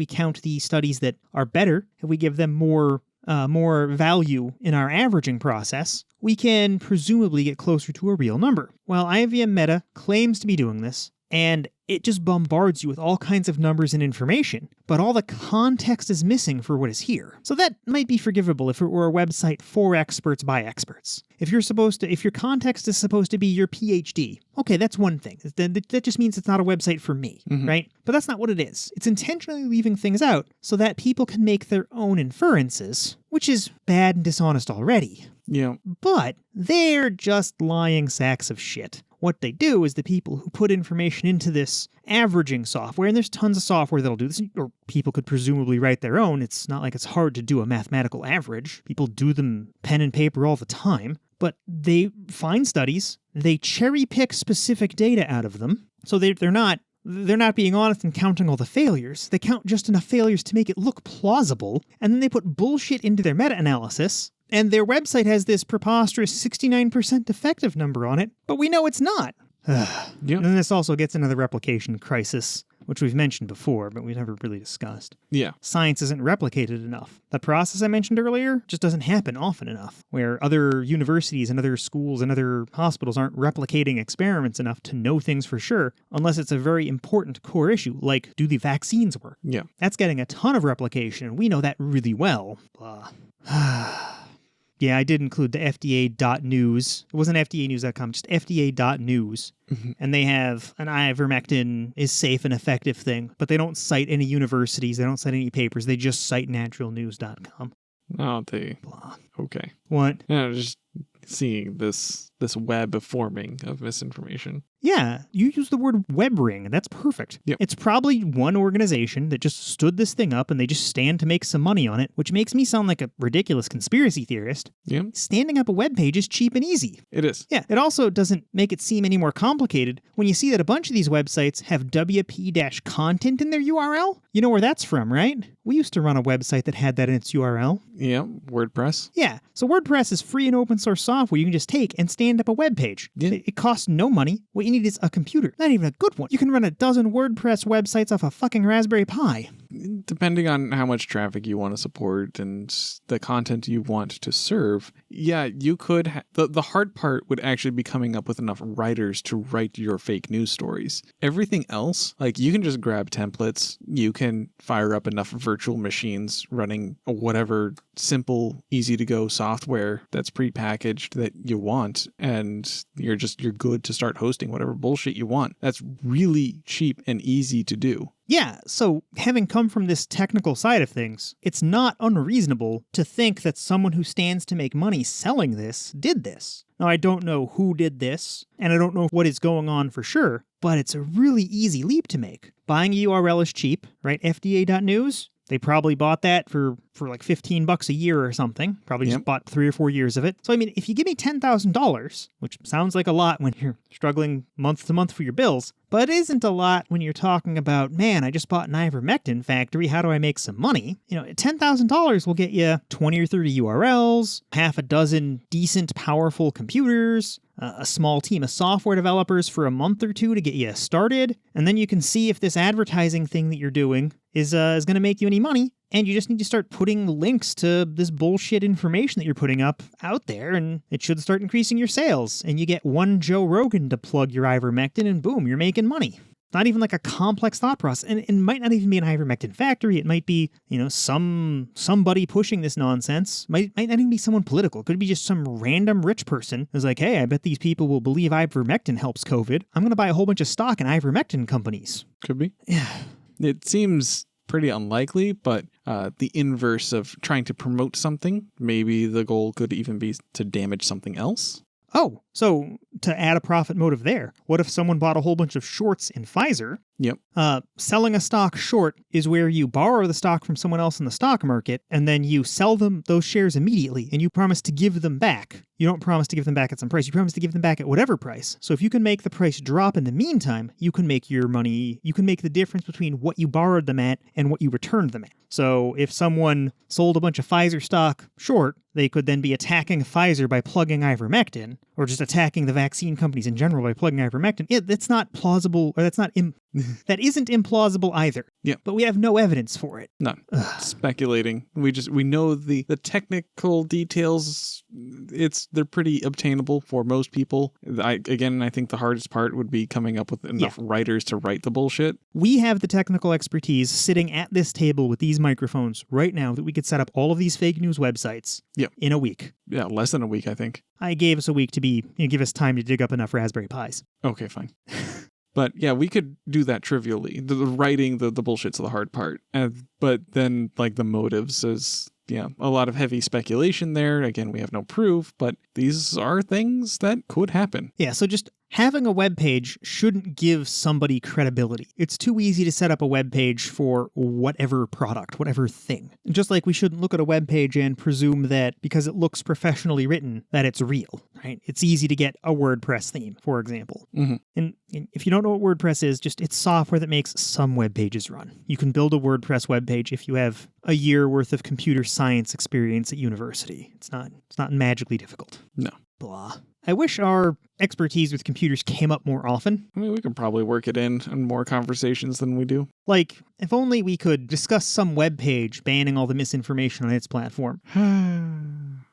count the studies that are better, if we give them more value in our averaging process, we can presumably get closer to a real number. Well, IVM Meta claims to be doing this, and it just bombards you with all kinds of numbers and information, but all the context is missing for what is here. So that might be forgivable if it were a website for experts by experts. If your context is supposed to be your PhD, okay, that's one thing. That just means it's not a website for me, right? But that's not what it is. It's intentionally leaving things out so that people can make their own inferences, which is bad and dishonest already. Yeah. But they're just lying sacks of shit. What they do is the people who put information into this averaging software, and there's tons of software that'll do this, or people could presumably write their own. It's not like it's hard to do a mathematical average. People do them pen and paper all the time, but they find studies, they cherry pick specific data out of them, so they're not being honest and counting all the failures. They count just enough failures to make it look plausible, and then they put bullshit into their meta-analysis, and their website has this preposterous 69% effective number on it, but we know it's not. Yep. And then this also gets into the replication crisis, which we've mentioned before, but we've never really discussed. Yeah. Science isn't replicated enough. That process I mentioned earlier just doesn't happen often enough, where other universities and other schools and other hospitals aren't replicating experiments enough to know things for sure, unless it's a very important core issue, like do the vaccines work? Yeah. That's getting a ton of replication, and we know that really well. Blah. Yeah, I did include the FDA.news. It wasn't FDAnews.com, just FDA.news. Mm-hmm. And they have an ivermectin is safe and effective thing, but they don't cite any universities. They don't cite any papers. They just cite naturalnews.com. Oh, they... Blah. Okay. What? Yeah, just seeing this web forming of misinformation. Yeah, you use the word web ring, and that's perfect. Yep. It's probably one organization that just stood this thing up and they just stand to make some money on it, which makes me sound like a ridiculous conspiracy theorist. Yeah, Standing up a web page is cheap and easy. it is. Yeah, it also doesn't make it seem any more complicated when you see that a bunch of these websites have WP-content in their URL. You know where that's from, right? We used to run a website that had that in its URL. Yeah, WordPress. Yeah, so WordPress is free and open source software you can just take and stand up a web page. Yeah. It costs no money. What you need is a computer, not even a good one. You can run a dozen WordPress websites off a fucking Raspberry Pi. Depending on how much traffic you want to support and the content you want to serve, yeah, you could... The hard part would actually be coming up with enough writers to write your fake news stories. Everything else, like you can just grab templates, you can fire up enough virtual machines running whatever simple, easy-to-go software that's prepackaged that you want, and you're good to start hosting whatever bullshit you want. That's really cheap and easy to do. Yeah, so having come from this technical side of things, it's not unreasonable to think that someone who stands to make money selling this did this. Now, I don't know who did this, and I don't know what is going on for sure, but it's a really easy leap to make. Buying a URL is cheap, right? FDA.news? They probably bought that for like $15 a year or something. Probably just bought 3 or 4 years of it. So, I mean, if you give me $10,000, which sounds like a lot when you're struggling month to month for your bills, but it isn't a lot when you're talking about, man, I just bought an ivermectin factory. How do I make some money? You know, $10,000 will get you 20 or 30 URLs, half a dozen decent, powerful computers, a small team of software developers for a month or two to get you started, and then you can see if this advertising thing that you're doing is going to make you any money. And you just need to start putting links to this bullshit information that you're putting up out there, and it should start increasing your sales. And you get one Joe Rogan to plug your ivermectin, and boom, you're making money. Not even like a complex thought process. And it might not even be an ivermectin factory. It might be, somebody pushing this nonsense. Might not even be someone political. It could be just some random rich person who's like, hey, I bet these people will believe ivermectin helps COVID. I'm going to buy a whole bunch of stock in ivermectin companies. Could be. Yeah. It seems pretty unlikely, but the inverse of trying to promote something, maybe the goal could even be to damage something else. Oh, so to add a profit motive there, what if someone bought a whole bunch of shorts in Pfizer? Yep. Selling a stock short is where you borrow the stock from someone else in the stock market, and then you sell them those shares immediately, and you promise to give them back. You don't promise to give them back at some price. You promise to give them back at whatever price. So if you can make the price drop in the meantime, you can make your money, you can make the difference between what you borrowed them at and what you returned them at. So if someone sold a bunch of Pfizer stock short, they could then be attacking Pfizer by plugging ivermectin, or just attacking the vaccine companies in general by plugging ivermectin. That's not plausible, or that isn't implausible either. Yeah. But we have no evidence for it. None. Speculating. We know the technical details. They're pretty obtainable for most people. I think the hardest part would be coming up with enough writers to write the bullshit. We have the technical expertise sitting at this table with these microphones right now that we could set up all of these fake news websites in a week. Yeah, less than a week, I think. I gave us a week to give us time to dig up enough Raspberry Pis. Okay, fine. But yeah, we could do that trivially. The writing, the bullshit's the hard part. But then, like, the motives is, a lot of heavy speculation there. Again, we have no proof, but these are things that could happen. Yeah, so just having a web page shouldn't give somebody credibility. It's too easy to set up a web page for whatever product, whatever thing. Just like we shouldn't look at a web page and presume that because it looks professionally written, that it's real, right? It's easy to get a WordPress theme, for example. Mm-hmm. And if you don't know what WordPress is, it's software that makes some web pages run. You can build a WordPress web page if you have a year worth of computer science experience at university. It's not magically difficult. No. blah. I wish our expertise with computers came up more often. I mean, we can probably work it in more conversations than we do. Like, if only we could discuss some web page banning all the misinformation on its platform.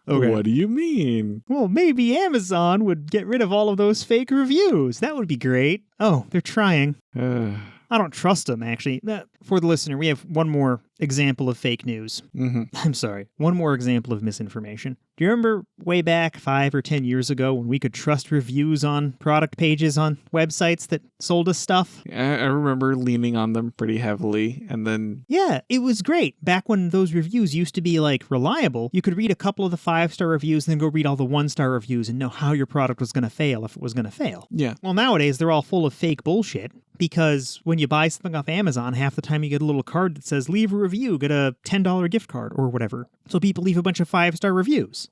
Okay. What do you mean? Well, maybe Amazon would get rid of all of those fake reviews. That would be great. Oh, they're trying. I don't trust them, actually. For the listener, we have one more example of fake news. I'm sorry, one more example of misinformation. Do you remember way back 5 or 10 years ago when we could trust reviews on product pages on websites that sold us stuff? I remember leaning on them pretty heavily, and then... Yeah, it was great. Back when those reviews used to be, like, reliable, you could read a couple of the 5-star reviews and then go read all the 1-star reviews and know how your product was going to fail if it was going to fail. Yeah. Well, nowadays, they're all full of fake bullshit. Because when you buy something off Amazon, half the time you get a little card that says, leave a review, get a $10 gift card or whatever. So people leave a bunch of 5-star reviews.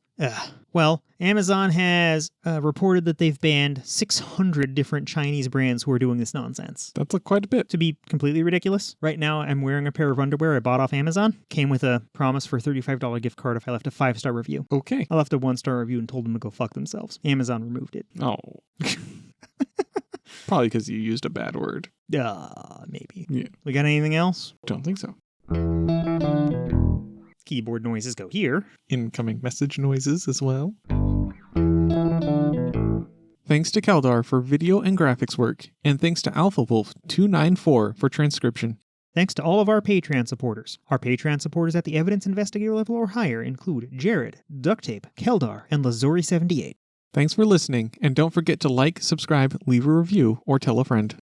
Well, Amazon has reported that they've banned 600 different Chinese brands who are doing this nonsense. That's quite a bit. To be completely ridiculous, right now I'm wearing a pair of underwear I bought off Amazon. Came with a promise for a $35 gift card if I left a 5-star review. Okay. I left a 1-star review and told them to go fuck themselves. Amazon removed it. Oh. Probably because you used a bad word. Maybe. Yeah. We got anything else? Don't think so. Keyboard noises go here. Incoming message noises as well. Thanks to Keldar for video and graphics work, and thanks to AlphaWolf294 for transcription. Thanks to all of our Patreon supporters. Our Patreon supporters at the Evidence Investigator level or higher include Jared, Ducktape, Keldar, and Lazori78. Thanks for listening, and don't forget to like, subscribe, leave a review, or tell a friend.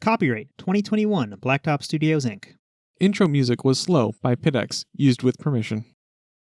Copyright 2021 Blacktop Studios, Inc. Intro music was Slow by Pidex, used with permission.